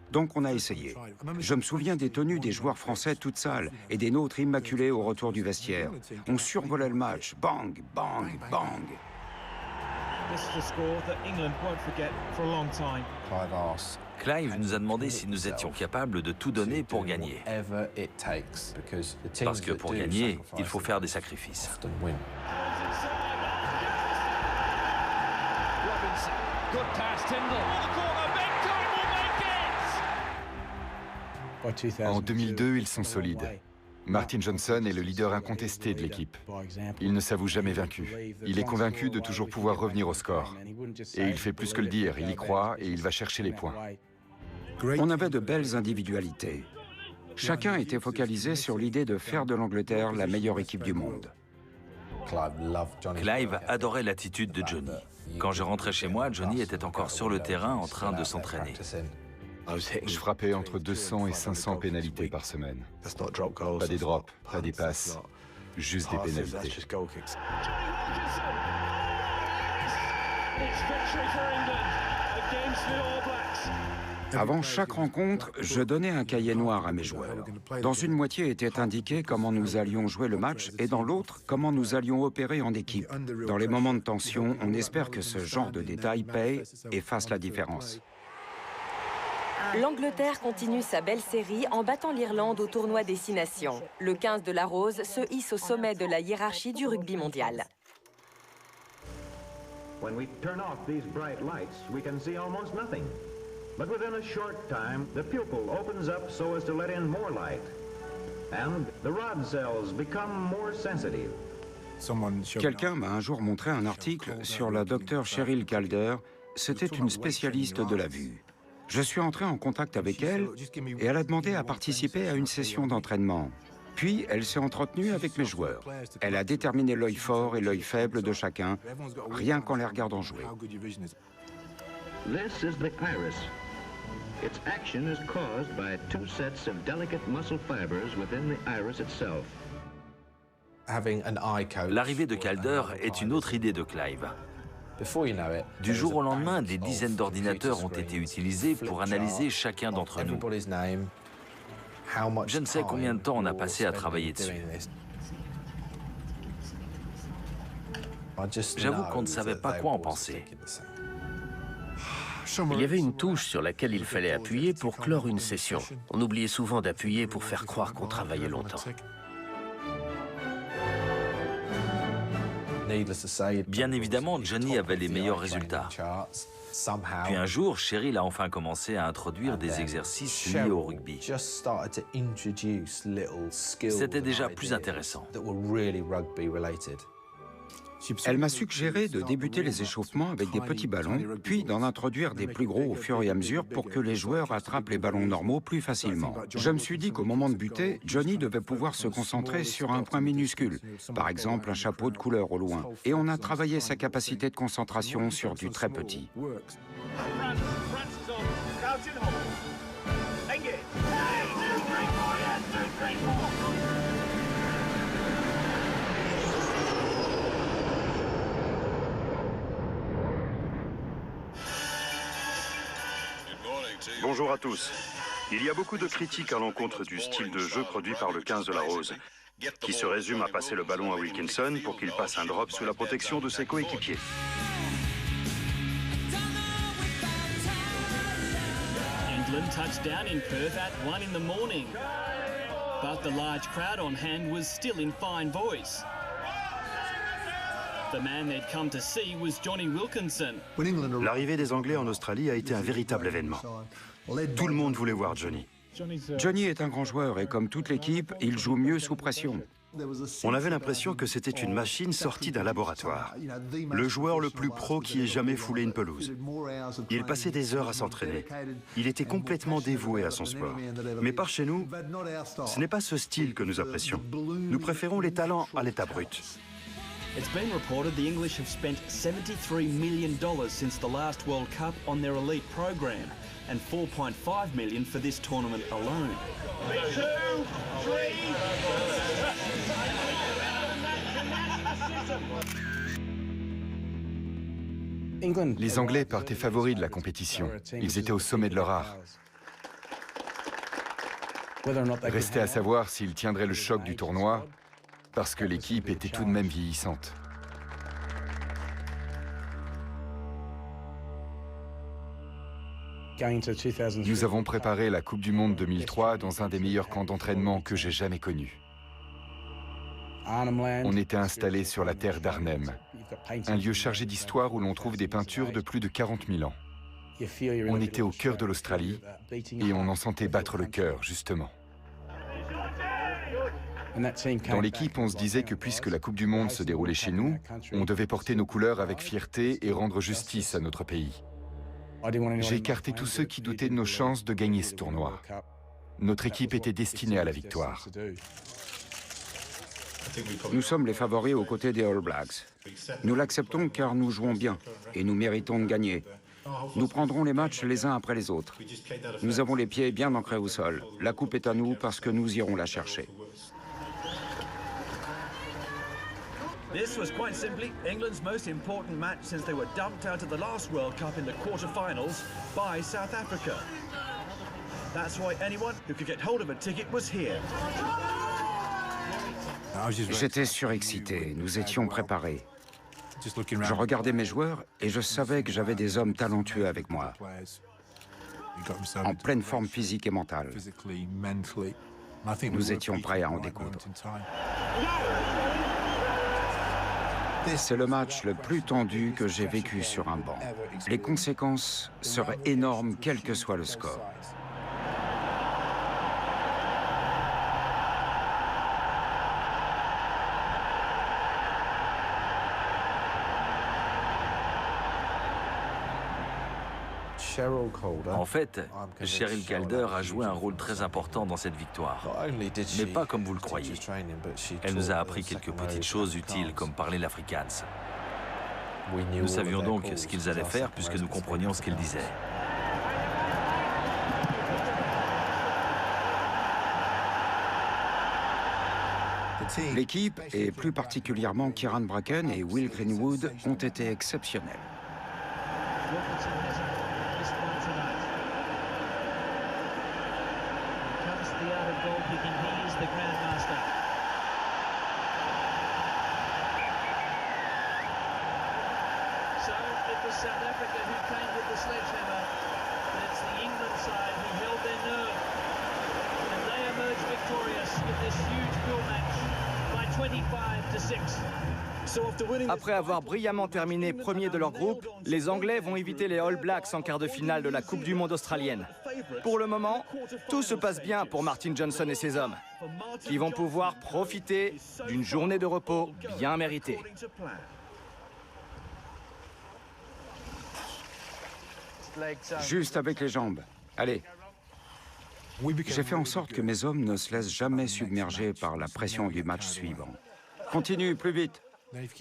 Donc on a essayé. Je me souviens des tenues des joueurs français toutes sales et des nôtres immaculées au retour du vestiaire. On survolait le match. Bang, bang, bang. Clive nous a demandé si nous étions capables de tout donner pour gagner. Parce que pour gagner, il faut faire des sacrifices. En 2002, ils sont solides. Martin Johnson est le leader incontesté de l'équipe. Il ne s'avoue jamais vaincu. Il est convaincu de toujours pouvoir revenir au score. Et il fait plus que le dire, il y croit et il va chercher les points. On avait de belles individualités. Chacun était focalisé sur l'idée de faire de l'Angleterre la meilleure équipe du monde. Clive adorait l'attitude de Johnny. Quand je rentrais chez moi, Johnny était encore sur le terrain en train de s'entraîner. Je frappais entre 200 et 500 pénalités par semaine. Pas des drops, pas des passes, juste des pénalités. Avant chaque rencontre, je donnais un cahier noir à mes joueurs. Dans une moitié était indiqué comment nous allions jouer le match et dans l'autre, comment nous allions opérer en équipe. Dans les moments de tension, on espère que ce genre de détails paye et fasse la différence. L'Angleterre continue sa belle série en battant l'Irlande au tournoi des 6 nations. Le 15 de la Rose se hisse au sommet de la hiérarchie du rugby mondial. When we turn off these bright lights, we can see almost nothing. But within a short time, the pupil opens up so as to let in more light. And the rod cells become more sensitive. Quelqu'un m'a un jour montré un article sur la docteure Cheryl Calder. C'était une spécialiste de la vue. Je suis entré en contact avec elle et elle a demandé à participer à une session d'entraînement. Puis, elle s'est entretenue avec mes joueurs. Elle a déterminé l'œil fort et l'œil faible de chacun, rien qu'en les regardant jouer. This is the iris. Its action is caused by 2 sets of delicate muscle fibers within the iris itself. L'arrivée de Calder est une autre idée de Clive. Du jour au lendemain, des dizaines d'ordinateurs ont été utilisés pour analyser chacun d'entre nous. Je ne sais combien de temps on a passé à travailler dessus. J'avoue qu'on ne savait pas quoi en penser. Il y avait une touche sur laquelle il fallait appuyer pour clore une session. On oubliait souvent d'appuyer pour faire croire qu'on travaillait longtemps. Bien évidemment, Johnny avait les meilleurs résultats. Puis un jour, Cheryl a enfin commencé à introduire des exercices liés au rugby. C'était déjà plus intéressant. Elle m'a suggéré de débuter les échauffements avec des petits ballons, puis d'en introduire des plus gros au fur et à mesure pour que les joueurs attrapent les ballons normaux plus facilement. Je me suis dit qu'au moment de buter, Johnny devait pouvoir se concentrer sur un point minuscule, par exemple un chapeau de couleur au loin. Et on a travaillé sa capacité de concentration sur du très petit. Bonjour à tous. Il y a beaucoup de critiques à l'encontre du style de jeu produit par le 15 de la Rose, qui se résume à passer le ballon à Wilkinson pour qu'il passe un drop sous la protection de ses coéquipiers. England touched down in Perth at 1 in the morning. But the large crowd on hand was still in fine voice. The man they'd come to see was Johnny Wilkinson. L'arrivée des Anglais en Australie a été un véritable événement. Tout le monde voulait voir Johnny. Johnny est un grand joueur et comme toute l'équipe, il joue mieux sous pression. On avait l'impression que c'était une machine sortie d'un laboratoire. Le joueur le plus pro qui ait jamais foulé une pelouse. Il passait des heures à s'entraîner. Il était complètement dévoué à son sport. Mais par chez nous, ce n'est pas ce style que nous apprécions. Nous préférons les talents à l'état brut. It's been reported the English have spent $73 million since the last World Cup on their elite program, and $4.5 million for this tournament alone. 2, 3. Les Anglais partaient favoris de la compétition. Ils étaient au sommet de leur art. Restait à savoir s'ils tiendraient le choc du tournoi, parce que l'équipe était tout de même vieillissante. Nous avons préparé la Coupe du Monde 2003 dans un des meilleurs camps d'entraînement que j'ai jamais connu. On était installés sur la terre d'Arnhem, un lieu chargé d'histoire où l'on trouve des peintures de plus de 40 000 ans. On était au cœur de l'Australie et on en sentait battre le cœur, justement. Dans l'équipe, on se disait que puisque la Coupe du Monde se déroulait chez nous, on devait porter nos couleurs avec fierté et rendre justice à notre pays. J'ai écarté tous ceux qui doutaient de nos chances de gagner ce tournoi. Notre équipe était destinée à la victoire. Nous sommes les favoris aux côtés des All Blacks. Nous l'acceptons car nous jouons bien et nous méritons de gagner. Nous prendrons les matchs les uns après les autres. Nous avons les pieds bien ancrés au sol. La coupe est à nous parce que nous irons la chercher. This was quite simply England's most important match since they were dumped out of the last World Cup in the quarter-finals by South Africa. That's why anyone who could get hold of a ticket was here. J'étais surexcité, nous étions préparés. Je regardais mes joueurs et je savais que j'avais des hommes talentueux avec moi, en pleine forme physique et mentale. Nous étions prêts à en découdre. C'est le match le plus tendu que j'ai vécu sur un banc. Les conséquences seraient énormes quel que soit le score. En fait, Cheryl Calder a joué un rôle très important dans cette victoire. Mais pas comme vous le croyez. Elle nous a appris quelques petites choses utiles, comme parler l'afrikaans. Nous savions donc ce qu'ils allaient faire puisque nous comprenions ce qu'ils disaient. L'équipe, et plus particulièrement Kieran Bracken et Will Greenwood, ont été exceptionnels. was South Africa who came with the sledgehammer, but it's the England side who held their nerve. And they emerged victorious in this huge pool match by 25-6. Après avoir brillamment terminé premier de leur groupe, les Anglais vont éviter les All Blacks en quart de finale de la Coupe du Monde australienne. Pour le moment, tout se passe bien pour Martin Johnson et ses hommes, qui vont pouvoir profiter d'une journée de repos bien méritée. Juste avec les jambes. Allez. J'ai fait en sorte que mes hommes ne se laissent jamais submerger par la pression du match suivant. Continue, plus vite.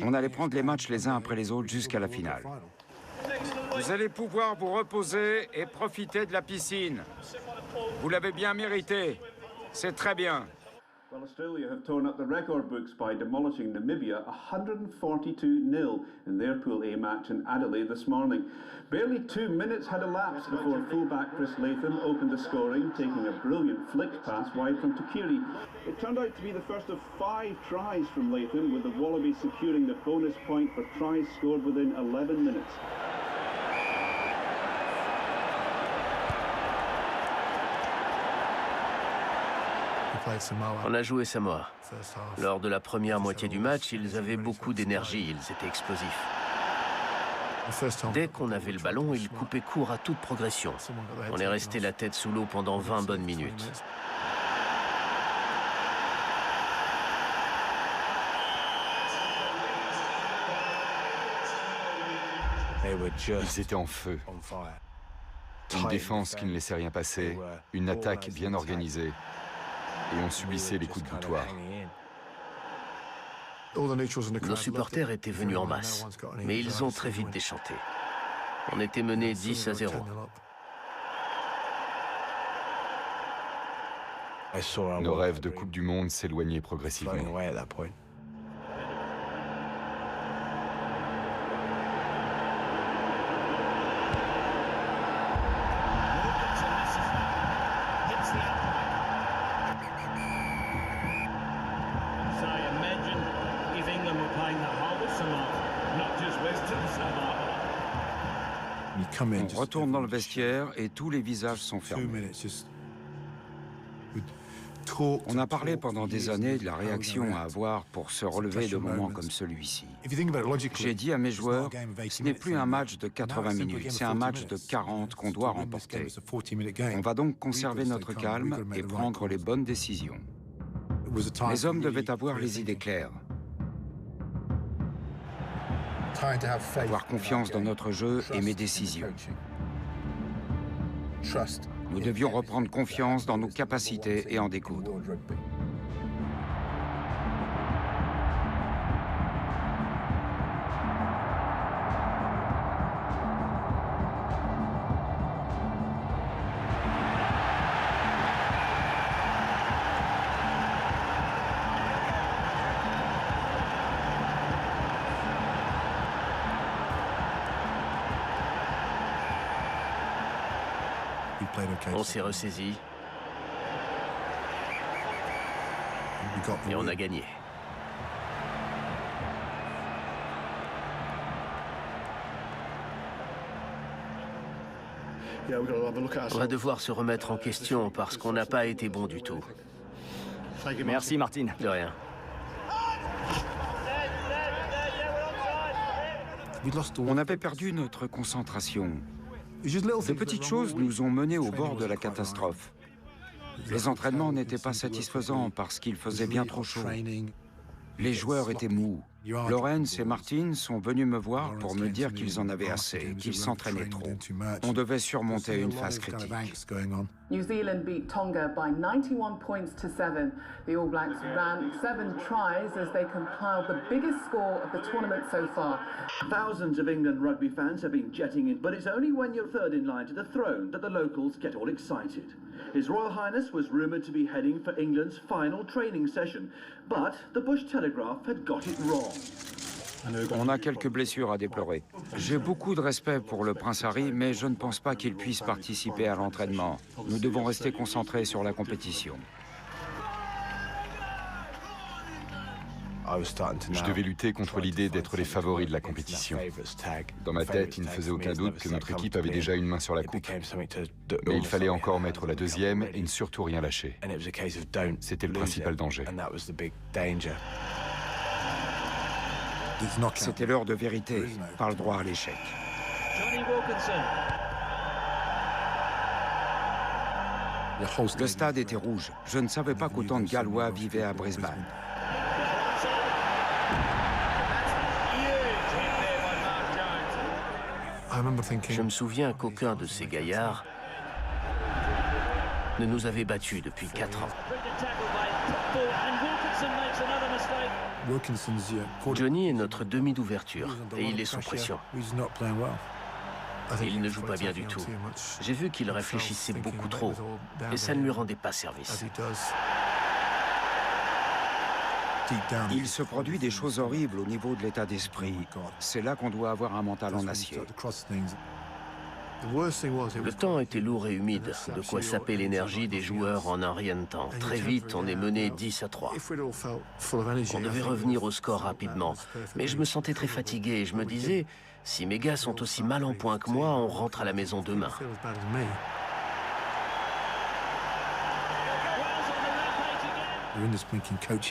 On allait prendre les matchs les uns après les autres jusqu'à la finale. Vous allez pouvoir vous reposer et profiter de la piscine. Vous l'avez bien mérité. C'est très bien. Well, Australia have torn up the record books by demolishing Namibia 142-0 in their Pool A match in Adelaide this morning. Barely 2 minutes had elapsed before fullback Chris Latham opened the scoring, taking a brilliant flick pass wide from Tukiri. It turned out to be the first of 5 tries from Latham, with the Wallabies securing the bonus point for tries scored within 11 minutes. On a joué Samoa. Lors de la première moitié du match, ils avaient beaucoup d'énergie, ils étaient explosifs. Dès qu'on avait le ballon, ils coupaient court à toute progression. On est resté la tête sous l'eau pendant 20 bonnes minutes. Ils étaient en feu. Une défense qui ne laissait rien passer, une attaque bien organisée. Et on subissait les coups de boutoir. Nos supporters étaient venus en masse, mais ils ont très vite déchanté. On était menés 10-0. Nos rêves de Coupe du Monde s'éloignaient progressivement. On retourne dans le vestiaire et tous les visages sont fermés. On a parlé pendant des années de la réaction à avoir pour se relever de moments comme celui-ci. J'ai dit à mes joueurs, ce n'est plus un match de 80 minutes, c'est un match de 40 qu'on doit remporter. On va donc conserver notre calme et prendre les bonnes décisions. Les hommes devaient avoir les idées claires. Avoir confiance dans notre jeu et mes décisions. Nous devions reprendre confiance dans nos capacités et en découdre. On s'est ressaisi et on a gagné. On va devoir se remettre en question parce qu'on n'a pas été bon du tout. Merci Martin. De rien. On avait perdu notre concentration. De petites choses nous ont menés au bord de la catastrophe. Les entraînements n'étaient pas satisfaisants parce qu'il faisait bien trop chaud. Les joueurs étaient mous. Lawrence et Martin sont venus me voir pour me dire qu'ils en avaient assez, qu'ils s'entraînaient trop. On devait surmonter une phase critique. New Zealand beat Tonga by 91 points to 7. The All Blacks ran 7 tries as they compiled the biggest score of the tournament so far. Thousands of England rugby fans have been jetting in, but it's only when you're third in line to the throne that the locals get all excited. His Royal Highness was rumoured to be heading for England's final training session, but the Bush Telegraph had got it wrong. On a quelques blessures à déplorer. J'ai beaucoup de respect pour le prince Harry, mais je ne pense pas qu'il puisse participer à l'entraînement. Nous devons rester concentrés sur la compétition. Je devais lutter contre l'idée d'être les favoris de la compétition. Dans ma tête, il ne faisait aucun doute que notre équipe avait déjà une main sur la coupe. Mais il fallait encore mettre la deuxième et ne surtout rien lâcher. C'était le principal danger. C'était l'heure de vérité, pas le droit à l'échec. Le stade était rouge. Je ne savais pas qu'autant de Gallois vivaient à Brisbane. Je me souviens qu'aucun de ces gaillards ne nous avait battus depuis 4 ans. Johnny est notre demi d'ouverture et il est sous pression. Il ne joue pas bien du tout. J'ai vu qu'il réfléchissait beaucoup trop et ça ne lui rendait pas service. Il se produit des choses horribles au niveau de l'état d'esprit. C'est là qu'on doit avoir un mental en acier. Le temps était lourd et humide, de quoi saper l'énergie des joueurs en un rien de temps. Très vite, on est mené 10-3. On devait revenir au score rapidement, mais je me sentais très fatigué et je me disais, si mes gars sont aussi mal en point que moi, on rentre à la maison demain.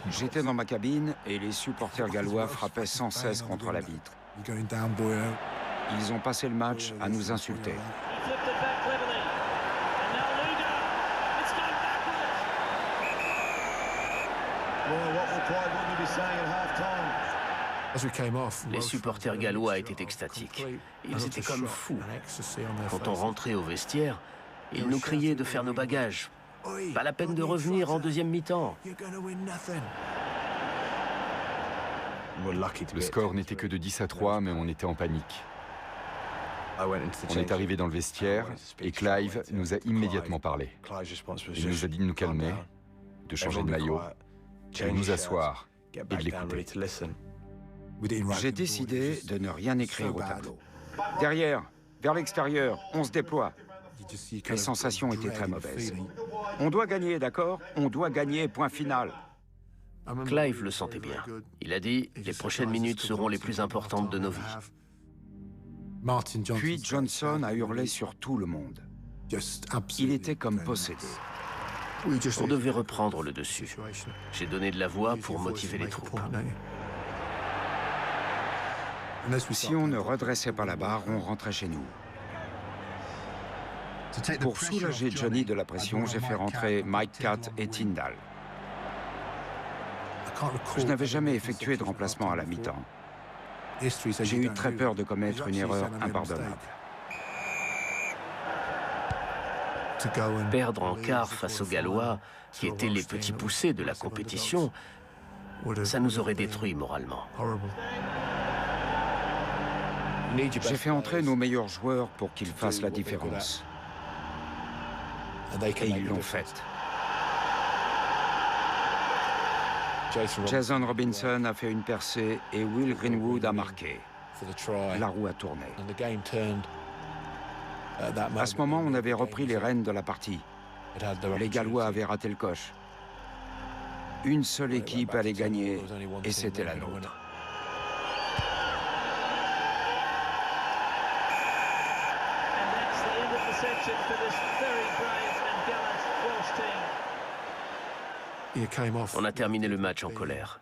J'étais dans ma cabine et les supporters gallois frappaient sans cesse contre la vitre. Ils ont passé le match à nous insulter. Les supporters gallois étaient extatiques. Ils étaient comme fous. Quand on rentrait au vestiaire, ils nous criaient de faire nos bagages. Pas la peine de revenir en deuxième mi-temps. Le score n'était que de 10-3, mais on était en panique. On est arrivé dans le vestiaire et Clive nous a immédiatement parlé. Il nous a dit de nous calmer, de changer de maillot, de nous asseoir et de l'écouter. J'ai décidé de ne rien écrire au tableau. Derrière, vers l'extérieur, on se déploie. Les sensations étaient très mauvaises. On doit gagner, d'accord? On doit gagner, point final. Clive le sentait bien. Il a dit « Les prochaines minutes seront les plus importantes de nos vies ». Puis Johnson a hurlé sur tout le monde. Il était comme possédé. On devait reprendre le dessus. J'ai donné de la voix pour motiver les troupes. Si on ne redressait pas la barre, on rentrait chez nous. Pour soulager Johnny de la pression, j'ai fait rentrer Mike Catt et Tyndall. Je n'avais jamais effectué de remplacement à la mi-temps. J'ai eu très peur de commettre une erreur impardonnable. Perdre en quart face aux Gallois, qui étaient les petits poussés de la compétition, ça nous aurait détruits moralement. J'ai fait entrer nos meilleurs joueurs pour qu'ils fassent la différence. Et ils l'ont fait. Jason Robinson a fait une percée et Will Greenwood a marqué. La roue a tourné. À ce moment, on avait repris les rênes de la partie. Les Gallois avaient raté le coche. Une seule équipe allait gagner et c'était la nôtre. On a terminé le match en colère.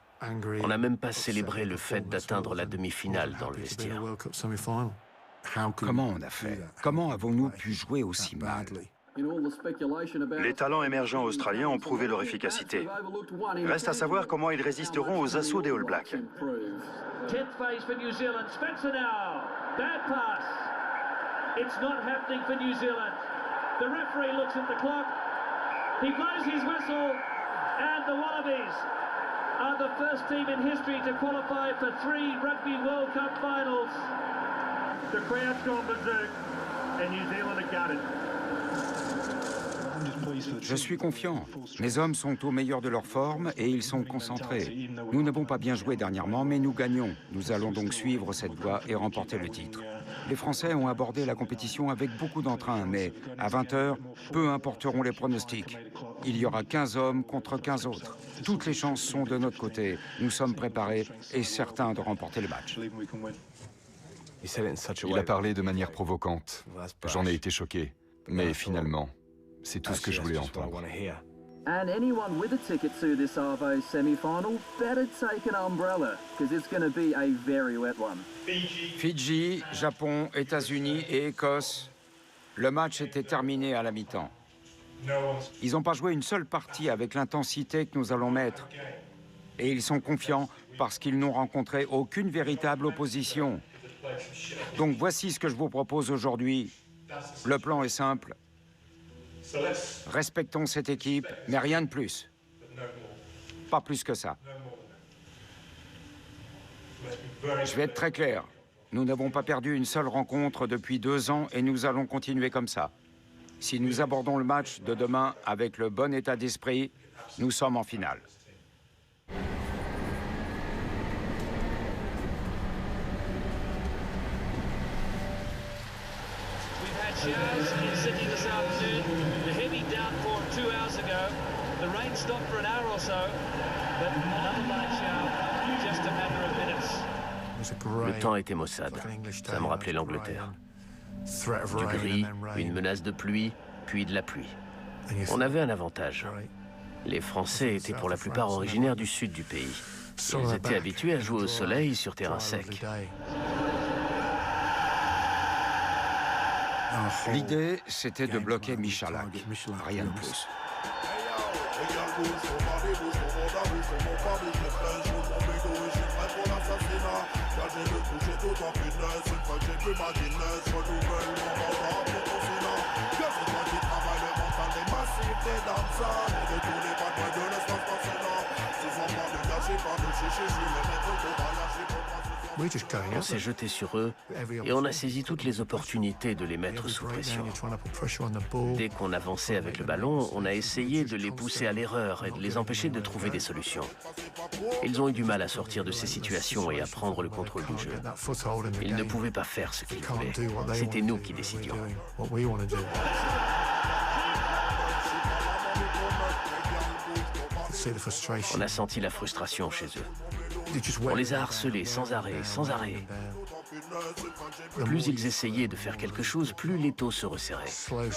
On n'a même pas célébré le fait d'atteindre la demi-finale dans le vestiaire. Comment on a fait? Comment avons-nous pu jouer aussi mal? Les talents émergents australiens ont prouvé leur efficacité. Reste à savoir comment ils résisteront aux assauts des All Blacks. 10th phase for New Zealand. Spencer now. Bad pass. It's not happening for New Zealand. The referee looks at the clock. He blows his whistle. And the Wallabies are the first team in history to qualify for 3 Rugby World Cup finals. The crowd's gone berserk and New Zealand are gutted. Je suis confiant. Mes hommes sont au meilleur de leur forme et ils sont concentrés. Nous n'avons pas bien joué dernièrement, mais nous gagnons. Nous allons donc suivre cette voie et remporter le titre. Les Français ont abordé la compétition avec beaucoup d'entrain, mais à 20h, peu importeront les pronostics. Il y aura 15 hommes contre 15 autres. Toutes les chances sont de notre côté. Nous sommes préparés et certains de remporter le match. Il a parlé de manière provocante. J'en ai été choqué. Mais finalement, c'est tout ce que je voulais entendre. And anyone with a ticket to this Arvo semi-final better take an umbrella, because it's going to be a very wet one. Fidji, Japon, États-Unis et Écosse. Le match était terminé à la mi-temps. Ils n'ont pas joué une seule partie avec l'intensité que nous allons mettre. Et ils sont confiants parce qu'ils n'ont rencontré aucune véritable opposition. Donc voici ce que je vous propose aujourd'hui. Le plan est simple. Respectons cette équipe, mais rien de plus. Pas plus que ça. Je vais être très clair. Nous n'avons pas perdu une seule rencontre depuis 2 ans et nous allons continuer comme ça. Si nous abordons le match de demain avec le bon état d'esprit, nous sommes en finale. Showers in Sydney this afternoon. The heavy downpour 2 hours ago. The rain stopped for an hour or so, but another light shower in just a matter of minutes. Le temps était maussade. Ça me rappelait l'Angleterre. Du gris, une menace de pluie, puis de la pluie. On avait un avantage. Les Français étaient pour la plupart originaires du sud du pays. Ils étaient habitués à jouer au soleil sur terrain sec. L'idée, c'était de bloquer Michalak. Rien de plus. On s'est jeté sur eux et on a saisi toutes les opportunités de les mettre sous pression. Dès qu'on avançait avec le ballon, on a essayé de les pousser à l'erreur et de les empêcher de trouver des solutions. Ils ont eu du mal à sortir de ces situations et à prendre le contrôle du jeu. Ils ne pouvaient pas faire ce qu'ils voulaient. C'était nous qui décidions. On a senti la frustration chez eux. On les a harcelés sans arrêt, sans arrêt. Plus ils essayaient de faire quelque chose, plus l'étau se resserrait.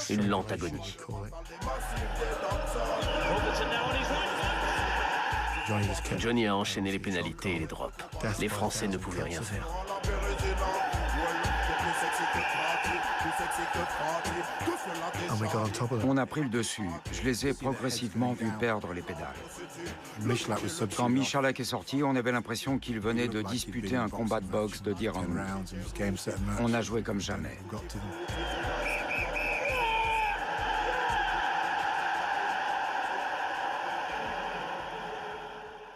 Une lente agonie. Johnny a enchaîné les pénalités et les drops. Les Français ne pouvaient rien faire. On a pris le dessus. Je les ai progressivement vus perdre les pédales. Quand Michalak est sorti, on avait l'impression qu'il venait de disputer un combat de boxe de 10 rounds. On a joué comme jamais.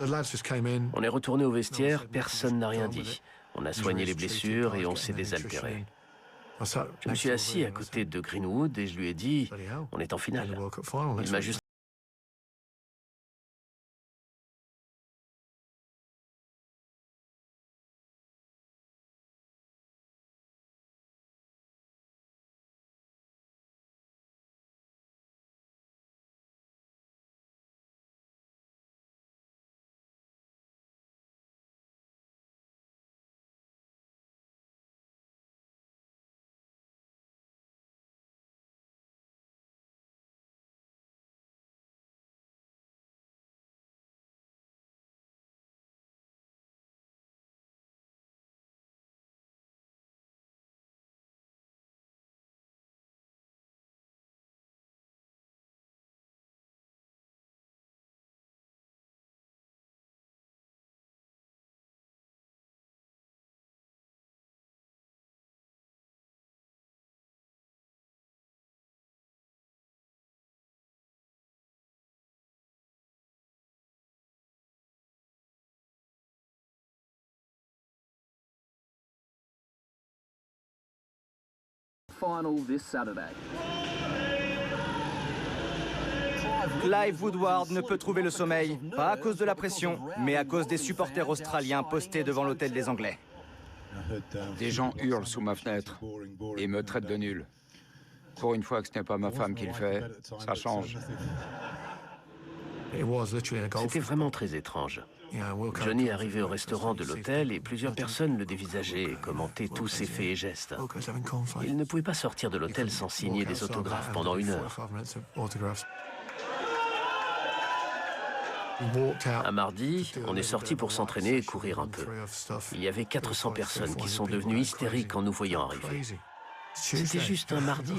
On est retourné au vestiaire, personne n'a rien dit. On a soigné les blessures et on s'est désaltéré. Je me suis assis à côté de Greenwood et je lui ai dit « On est en finale ». Il m'a juste Final this Saturday. Clive Woodward ne peut trouver le sommeil, pas à cause de la pression, mais à cause des supporters australiens postés devant l'hôtel des Anglais. Des gens hurlent sous ma fenêtre et me traitent de nul. Pour une fois que ce n'est pas ma femme qui le fait, ça change. C'était vraiment très étrange. Johnny est arrivé au restaurant de l'hôtel et plusieurs personnes le dévisageaient et commentaient tous ses faits et gestes. Il ne pouvait pas sortir de l'hôtel sans signer des autographes pendant 1 heure. Un mardi, on est sorti pour s'entraîner et courir un peu. Il y avait 400 personnes qui sont devenues hystériques en nous voyant arriver. C'était juste un mardi.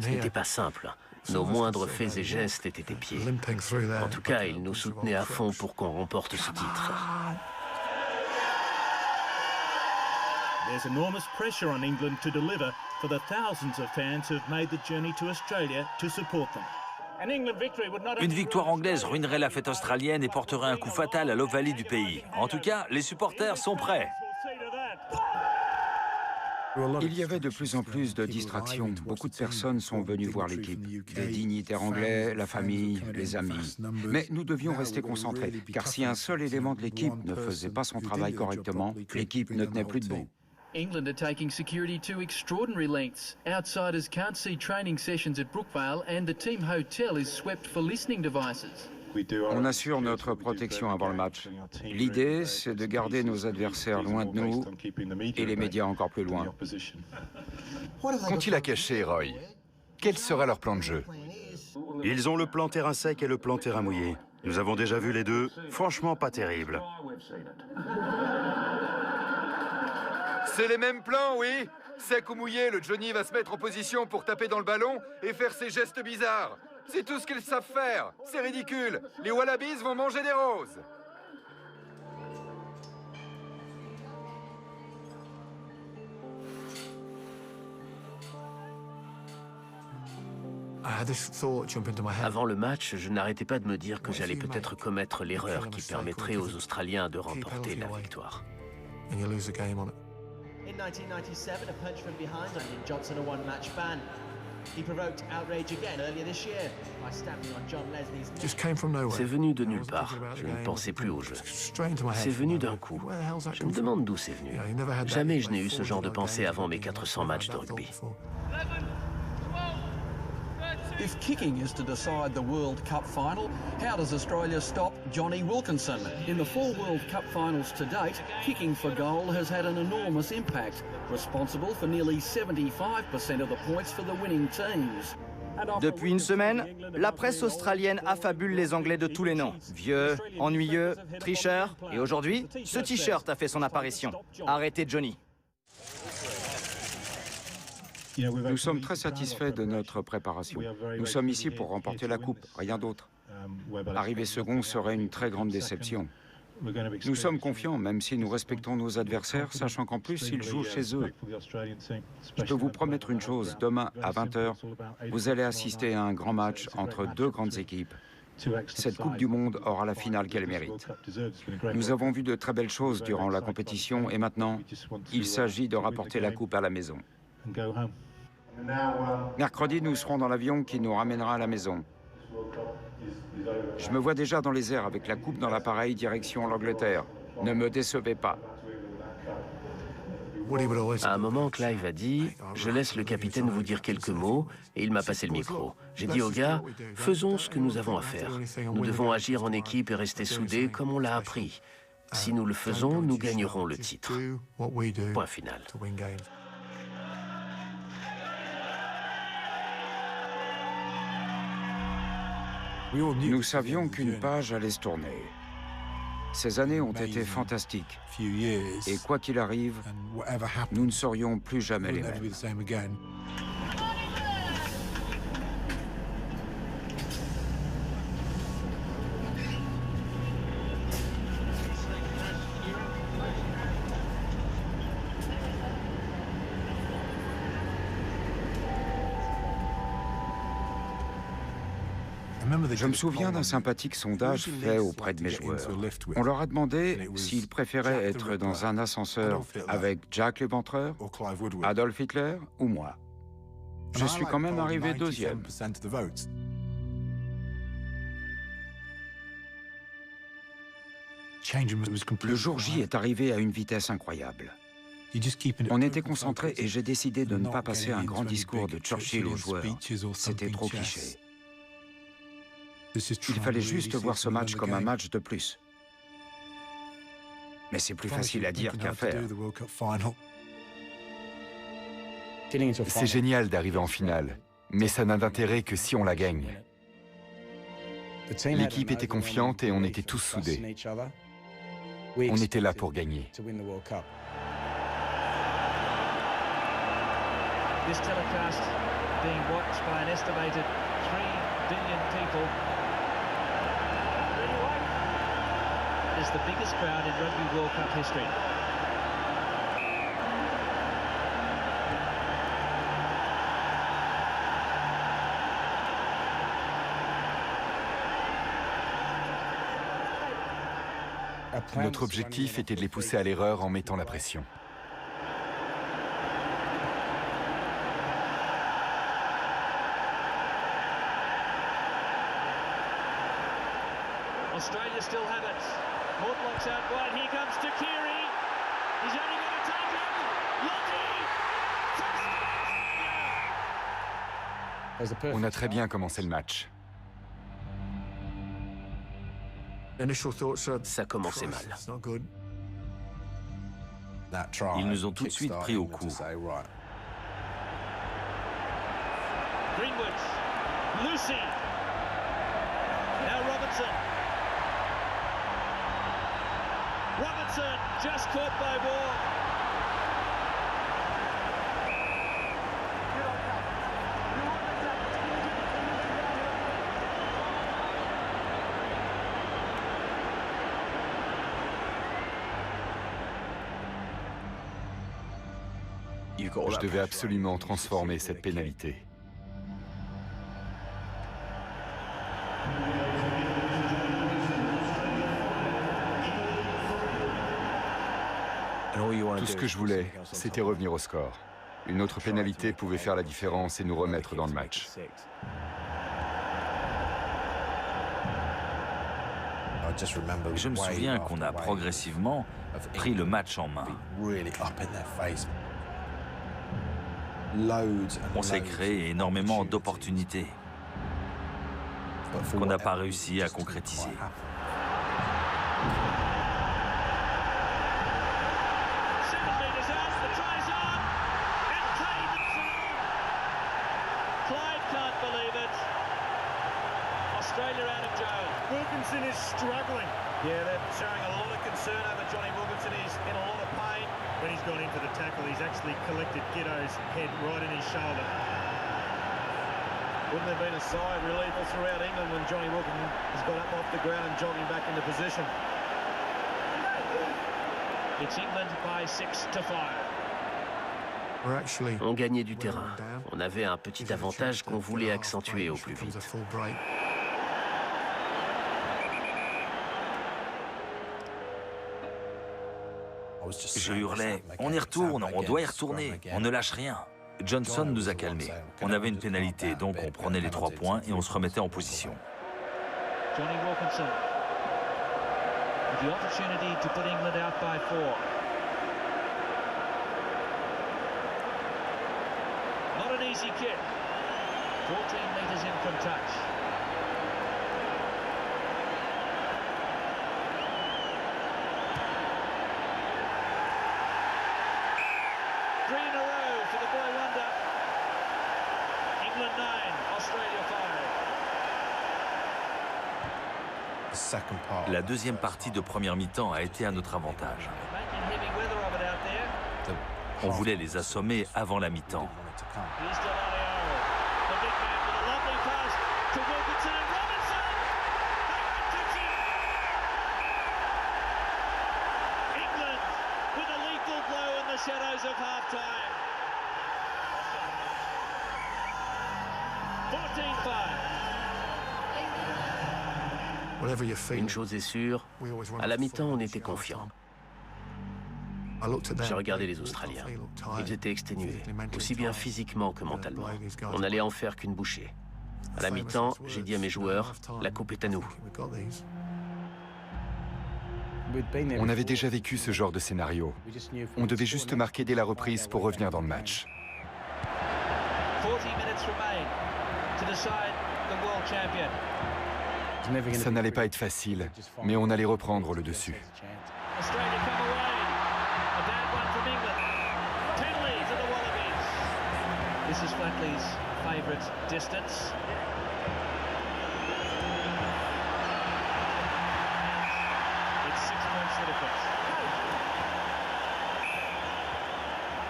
Ce n'était pas simple. Nos moindres faits et gestes étaient épiés. En tout cas, ils nous soutenaient à fond pour qu'on remporte ce titre. There's enormous pressure on England to deliver for the thousands of fans who have made the journey to Australia to support them. Une victoire anglaise ruinerait la fête australienne et porterait un coup fatal à l'Ovalie du pays. En tout cas, les supporters sont prêts. Il y avait de plus en plus de distractions. Beaucoup de personnes sont venues voir l'équipe. Des dignitaires anglais, la famille, les amis. Mais nous devions rester concentrés, car si un seul élément de l'équipe ne faisait pas son travail correctement, l'équipe ne tenait plus debout. England are taking security to extraordinary lengths. Outsiders can't see training sessions at Brookvale and the team hotel is swept for listening devices. On assure notre protection avant le match. L'idée, c'est de garder nos adversaires loin de nous et les médias encore plus loin. Qu'ont-ils à cacher, Roy? Quel sera leur plan de jeu? Ils ont le plan terrain sec et le plan terrain mouillé. Nous avons déjà vu les deux. Franchement, pas terrible. C'est les mêmes plans, oui. Sec ou mouillé, le Johnny va se mettre en position pour taper dans le ballon et faire ses gestes bizarres. C'est tout ce qu'ils savent faire. C'est ridicule. Les Wallabies vont manger des roses. Avant le match, je n'arrêtais pas de me dire que j'allais peut-être commettre l'erreur qui permettrait aux Australiens de remporter la victoire. In 1997, a punch from behind ended Johnson a one-match ban. He provoked outrage again earlier this year by stamping on John Leslie's. C'est venu de nulle part. Je ne pensais plus au jeu. C'est venu d'un coup. Je me demande d'où c'est venu. Jamais je n'ai eu ce genre de pensée avant mes 400 matchs de rugby. If kicking is to decide the World Cup final, how does Australia stop Johnny Wilkinson? In the 4 World Cup finals to date, kicking for goal has had an enormous impact, responsible for nearly 75% of the points for the winning teams. Depuis une semaine, la presse australienne affabule les Anglais de tous les noms. Vieux, ennuyeux, tricheurs. Et aujourd'hui, ce t-shirt a fait son apparition. Arrêtez Johnny. Nous sommes très satisfaits de notre préparation. Nous sommes ici pour remporter la coupe, rien d'autre. Arriver second serait une très grande déception. Nous sommes confiants, même si nous respectons nos adversaires, sachant qu'en plus, ils jouent chez eux. Je peux vous promettre une chose, demain à 20h, vous allez assister à un grand match entre 2 grandes équipes. Cette Coupe du Monde aura la finale qu'elle mérite. Nous avons vu de très belles choses durant la compétition et maintenant, il s'agit de rapporter la coupe à la maison. Mercredi, nous serons dans l'avion qui nous ramènera à la maison. Je me vois déjà dans les airs avec la coupe dans l'appareil direction l'Angleterre. Ne me décevez pas. À un moment, Clive a dit « Je laisse le capitaine vous dire quelques mots » et il m'a passé le micro. J'ai dit aux gars « Faisons ce que nous avons à faire. Nous devons agir en équipe et rester soudés comme on l'a appris. Si nous le faisons, nous gagnerons le titre. » Point final. Nous savions qu'une page allait se tourner. Ces années ont été fantastiques. Et quoi qu'il arrive, nous ne serions plus jamais les mêmes. Je me souviens d'un sympathique sondage fait auprès de mes joueurs. On leur a demandé s'ils préféraient être dans un ascenseur avec Jack l'Éventreur, Adolf Hitler ou moi. Je suis quand même arrivé 2e. Le jour J est arrivé à une vitesse incroyable. On était concentrés et j'ai décidé de ne pas passer un grand discours de Churchill aux joueurs. C'était trop cliché. Il fallait juste voir ce match comme un match de plus. Mais c'est plus facile à dire qu'à faire. C'est génial d'arriver en finale, mais ça n'a d'intérêt que si on la gagne. L'équipe était confiante et on était tous soudés. On était là pour gagner. This telecast being watched by an estimated 3 billion people is the biggest crowd in Rugby World Cup history. Notre objectif était de les pousser à l'erreur en mettant la pression. Australia still have it. Mortlock's out wide. Here comes Takiri. He's only going to take him. Lottie! On a très bien commencé le match. Ça commençait mal. Ils nous ont tout de suite pris au coup. Greenwood. Lucy. Now Robertson. Robertson just caught by Ward. Je devais absolument transformer cette pénalité. Tout ce que je voulais, c'était revenir au score. Une autre pénalité pouvait faire la différence et nous remettre dans le match. Je me souviens qu'on a progressivement pris le match en main. On s'est créé énormément d'opportunités qu'on n'a pas réussi à concrétiser. Wilkinson is struggling. Yeah, they're showing a lot of concern over Johnny Wilkinson. He's in a lot of pain. When he's gone into the tackle, he's actually collected Giddo's head right in his shoulder. Wouldn't there have been a sigh of relief all throughout England when Johnny Wilkinson has got up off the ground and jogging back into position? It's England by 6-5. On gagnait du terrain. On avait un petit avantage qu'on voulait accentuer au plus vite. Je hurlais, on y retourne, on doit y retourner, on ne lâche rien. Johnson nous a calmés. On avait une pénalité, donc on prenait les 3 points et on se remettait en position. Johnny Wilkinson with the opportunity to put England out by 4. Not an easy kick. 14 metres in from touch. La deuxième partie de première mi-temps a été à notre avantage. On voulait les assommer avant la mi-temps. Une chose est sûre, à la mi-temps, on était confiants. J'ai regardé les Australiens. Ils étaient exténués, aussi bien physiquement que mentalement. On allait en faire qu'une bouchée. À la mi-temps, j'ai dit à mes joueurs, la coupe est à nous. On avait déjà vécu ce genre de scénario. On devait juste marquer dès la reprise pour revenir dans le match. 40 minutes remain to decide the world champion. Ça n'allait pas être facile, mais on allait reprendre le dessus. Australia come away. A bad one from England. Penalties of the Wallabies. This is Flatley's favourite distance. It's 6 points the difference.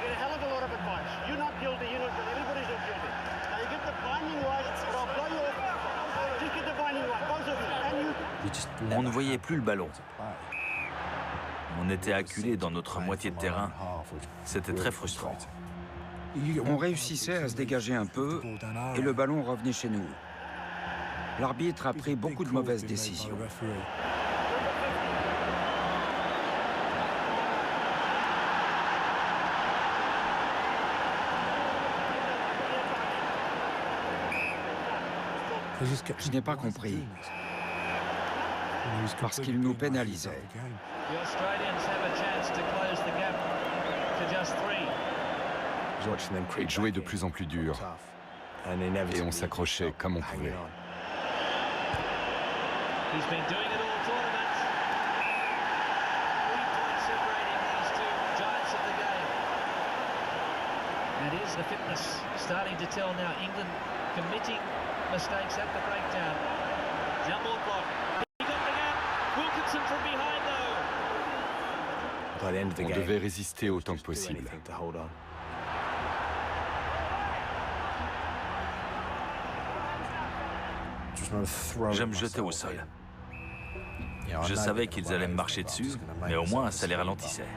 Get a hell of a lot of advice. You're not guilty, you're not guilty. Everybody's not guilty. Now you get the binding right, or I'll blow you off. Just get the binding right, both of you. And you... On ne voyait plus le ballon. On était acculés dans notre moitié de terrain. C'était très frustrant. On réussissait à se dégager un peu et le ballon revenait chez nous. L'arbitre a pris beaucoup de mauvaises décisions. Je n'ai pas compris. Parce qu'il nous pénalisait. The Australians have a chance to close the gap to just 3. Ils jouaient de plus en plus dur. Et on s'accrochait comme on pouvait. He's been doing it all tournament. 3 points separating these two giants of the game. And is the fitness starting to tell now? England committing mistakes at the breakdown. Jump ball block. He got the gap. Wilkinson from behind though. On devait résister autant que possible. Je me jetais au sol. Je savais qu'ils allaient me marcher dessus, mais au moins ça les ralentissait.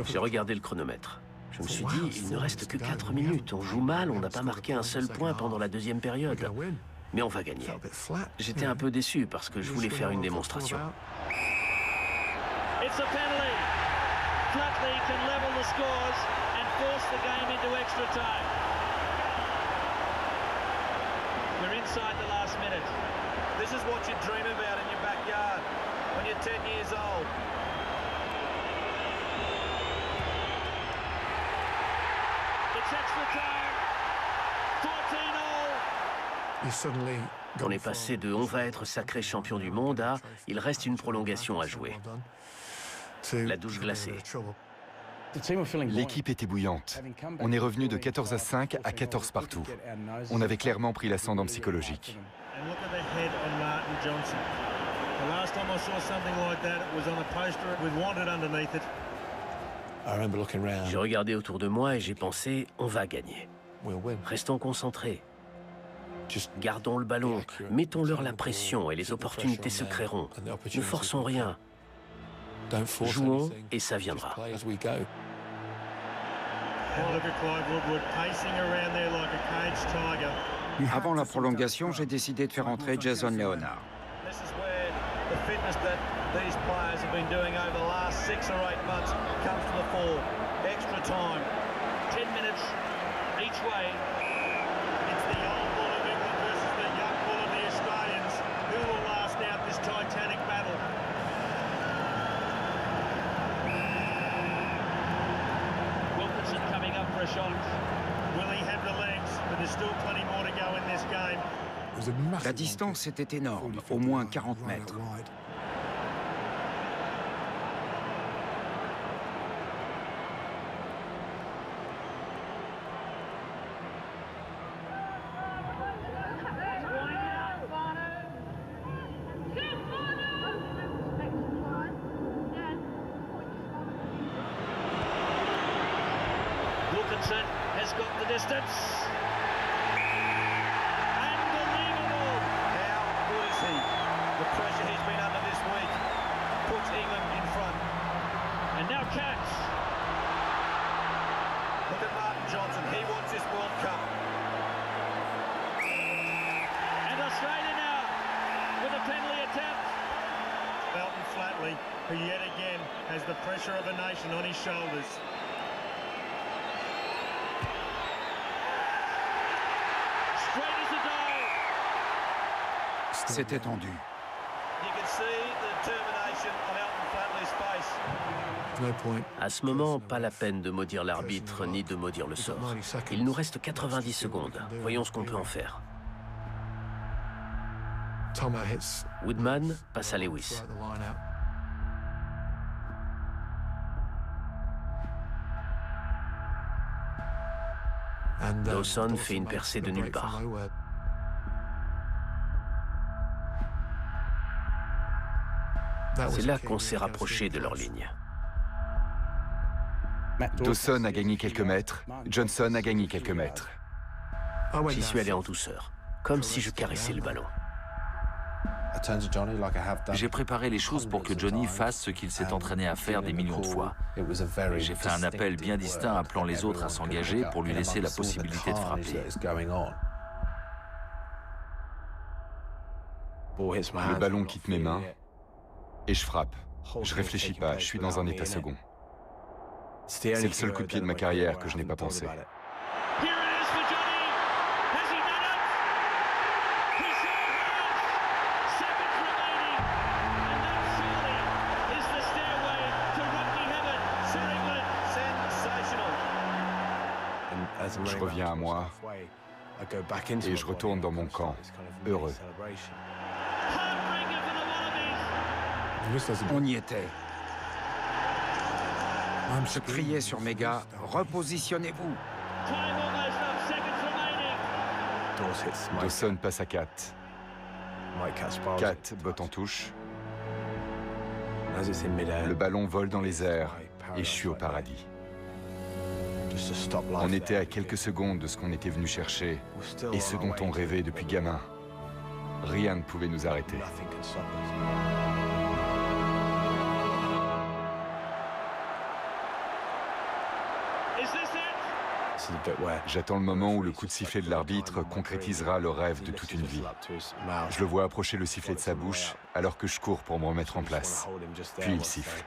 J'ai regardé le chronomètre. Je me suis dit, il ne reste que 4 minutes. On joue mal, on n'a pas marqué un seul point pendant la deuxième période. Mais on va gagner. J'étais un peu déçu parce que je voulais faire une démonstration. It's a penalty. Flatley can level the scores and force the game into extra time. We're inside the last minute. This is what you dream about in your backyard when you're 10 years old. It's extra time. 14-all. On est passé de « on va être sacré champion du monde » à « il reste une prolongation à jouer ». La douche glacée. L'équipe était bouillante. On est revenu de 14-5 à 14 partout. On avait clairement pris l'ascendant psychologique. J'ai regardé autour de moi et j'ai pensé « on va gagner ». Restons concentrés. Gardons le ballon, mettons-leur la pression et les opportunités se créeront. Ne forçons rien. Jouons et ça viendra. Avant la prolongation, j'ai décidé de faire entrer Jason Leonard. Titanic battle. Wilkinson coming up for a shot. Will he have the legs? But there's still plenty more to go in this game. La distance était énorme, au moins 40 mètres. Wilkinson has got the distance. Unbelievable! How good is he? The pressure he's been under this week puts England in front. And now Katz. Look at Martin Johnson. He wants this World Cup. And Australia now with a penalty attempt. Belton Flatley, who yet again has the pressure of a nation on his shoulders. C'était tendu. À ce moment, pas la peine de maudire l'arbitre ni de maudire le sort. Il nous reste 90 secondes. Voyons ce qu'on peut en faire. Woodman passe à Lewis. Dawson fait une percée de nulle part. C'est là qu'on s'est rapproché de leur ligne. Dawson a gagné quelques mètres, Johnson a gagné quelques mètres. J'y suis allé en douceur, comme si je caressais le ballon. J'ai préparé les choses pour que Johnny fasse ce qu'il s'est entraîné à faire des millions de fois. J'ai fait un appel bien distinct appelant les autres à s'engager pour lui laisser la possibilité de frapper. Le ballon quitte mes mains et je frappe. Je réfléchis pas, je suis dans un état second. C'est le seul coup de pied de ma carrière que je n'ai pas pensé. Je reviens à moi et je retourne dans mon camp, heureux. On y était. Je criais sur mes gars, repositionnez-vous. Dawson passe à Kat. Kat botte en touche. Le ballon vole dans les airs et je suis au paradis. On était à quelques secondes de ce qu'on était venu chercher et ce dont on rêvait depuis gamin. Rien ne pouvait nous arrêter. J'attends le moment où le coup de sifflet de l'arbitre concrétisera le rêve de toute une vie. Je le vois approcher le sifflet de sa bouche alors que je cours pour me remettre en place. Puis il siffle.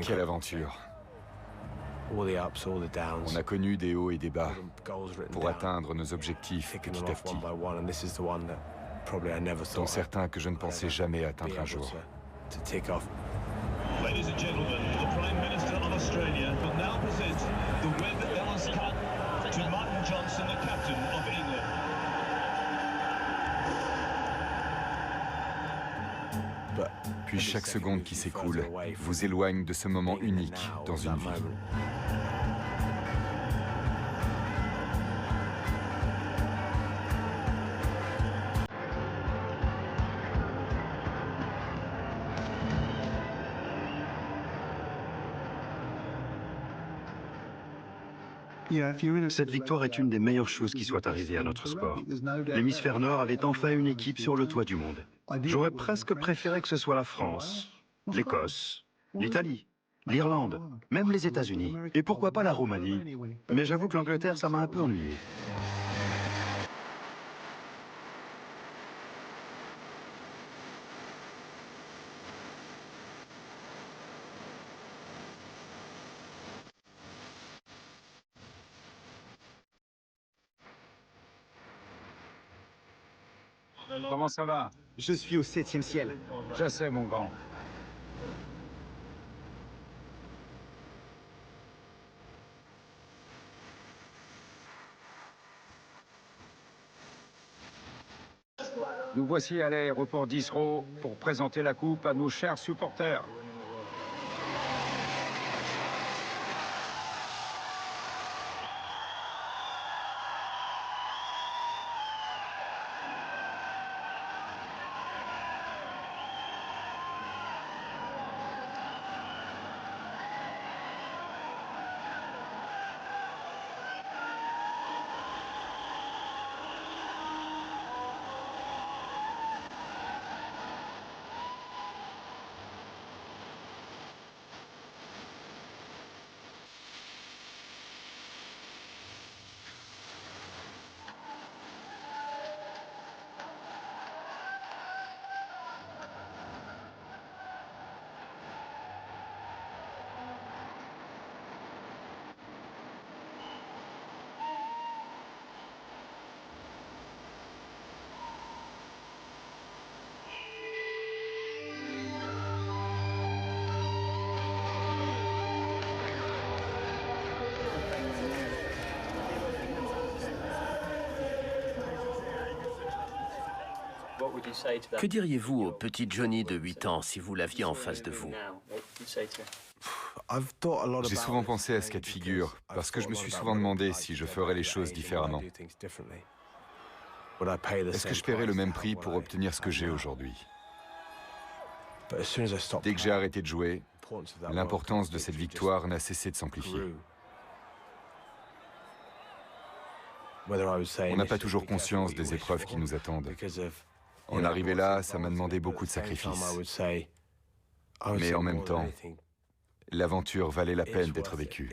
Quelle aventure! On a connu des hauts et des bas pour atteindre nos objectifs petit à petit, dont certains que je ne pensais jamais atteindre un jour. Ladies and gentlemen, the Prime Minister of Australia will now present the Webb Ellis Cup to Martin Johnson, the captain of England. Puis chaque seconde qui s'écoule vous éloigne de ce moment unique dans une vie. Cette victoire est une des meilleures choses qui soit arrivée à notre sport. L'hémisphère nord avait enfin une équipe sur le toit du monde. J'aurais presque préféré que ce soit la France, l'Écosse, l'Italie, l'Irlande, même les États-Unis. Et pourquoi pas la Roumanie. Mais j'avoue que l'Angleterre, ça m'a un peu ennuyé. Comment ça va? Je suis au 7e ciel. Je sais, mon grand. Nous voici à l'aéroport d'Heathrow pour présenter la coupe à nos chers supporters. Que diriez-vous au petit Johnny de 8 ans si vous l'aviez en face de vous? J'ai souvent pensé à ce cas de figure, parce que je me suis souvent demandé si je ferais les choses différemment. Est-ce que je paierais le même prix pour obtenir ce que j'ai aujourd'hui? Dès que j'ai arrêté de jouer, l'importance de cette victoire n'a cessé de s'amplifier. On n'a pas toujours conscience des épreuves qui nous attendent. En arriver là, ça m'a demandé beaucoup de sacrifices. Mais en même temps, l'aventure valait la peine d'être vécue.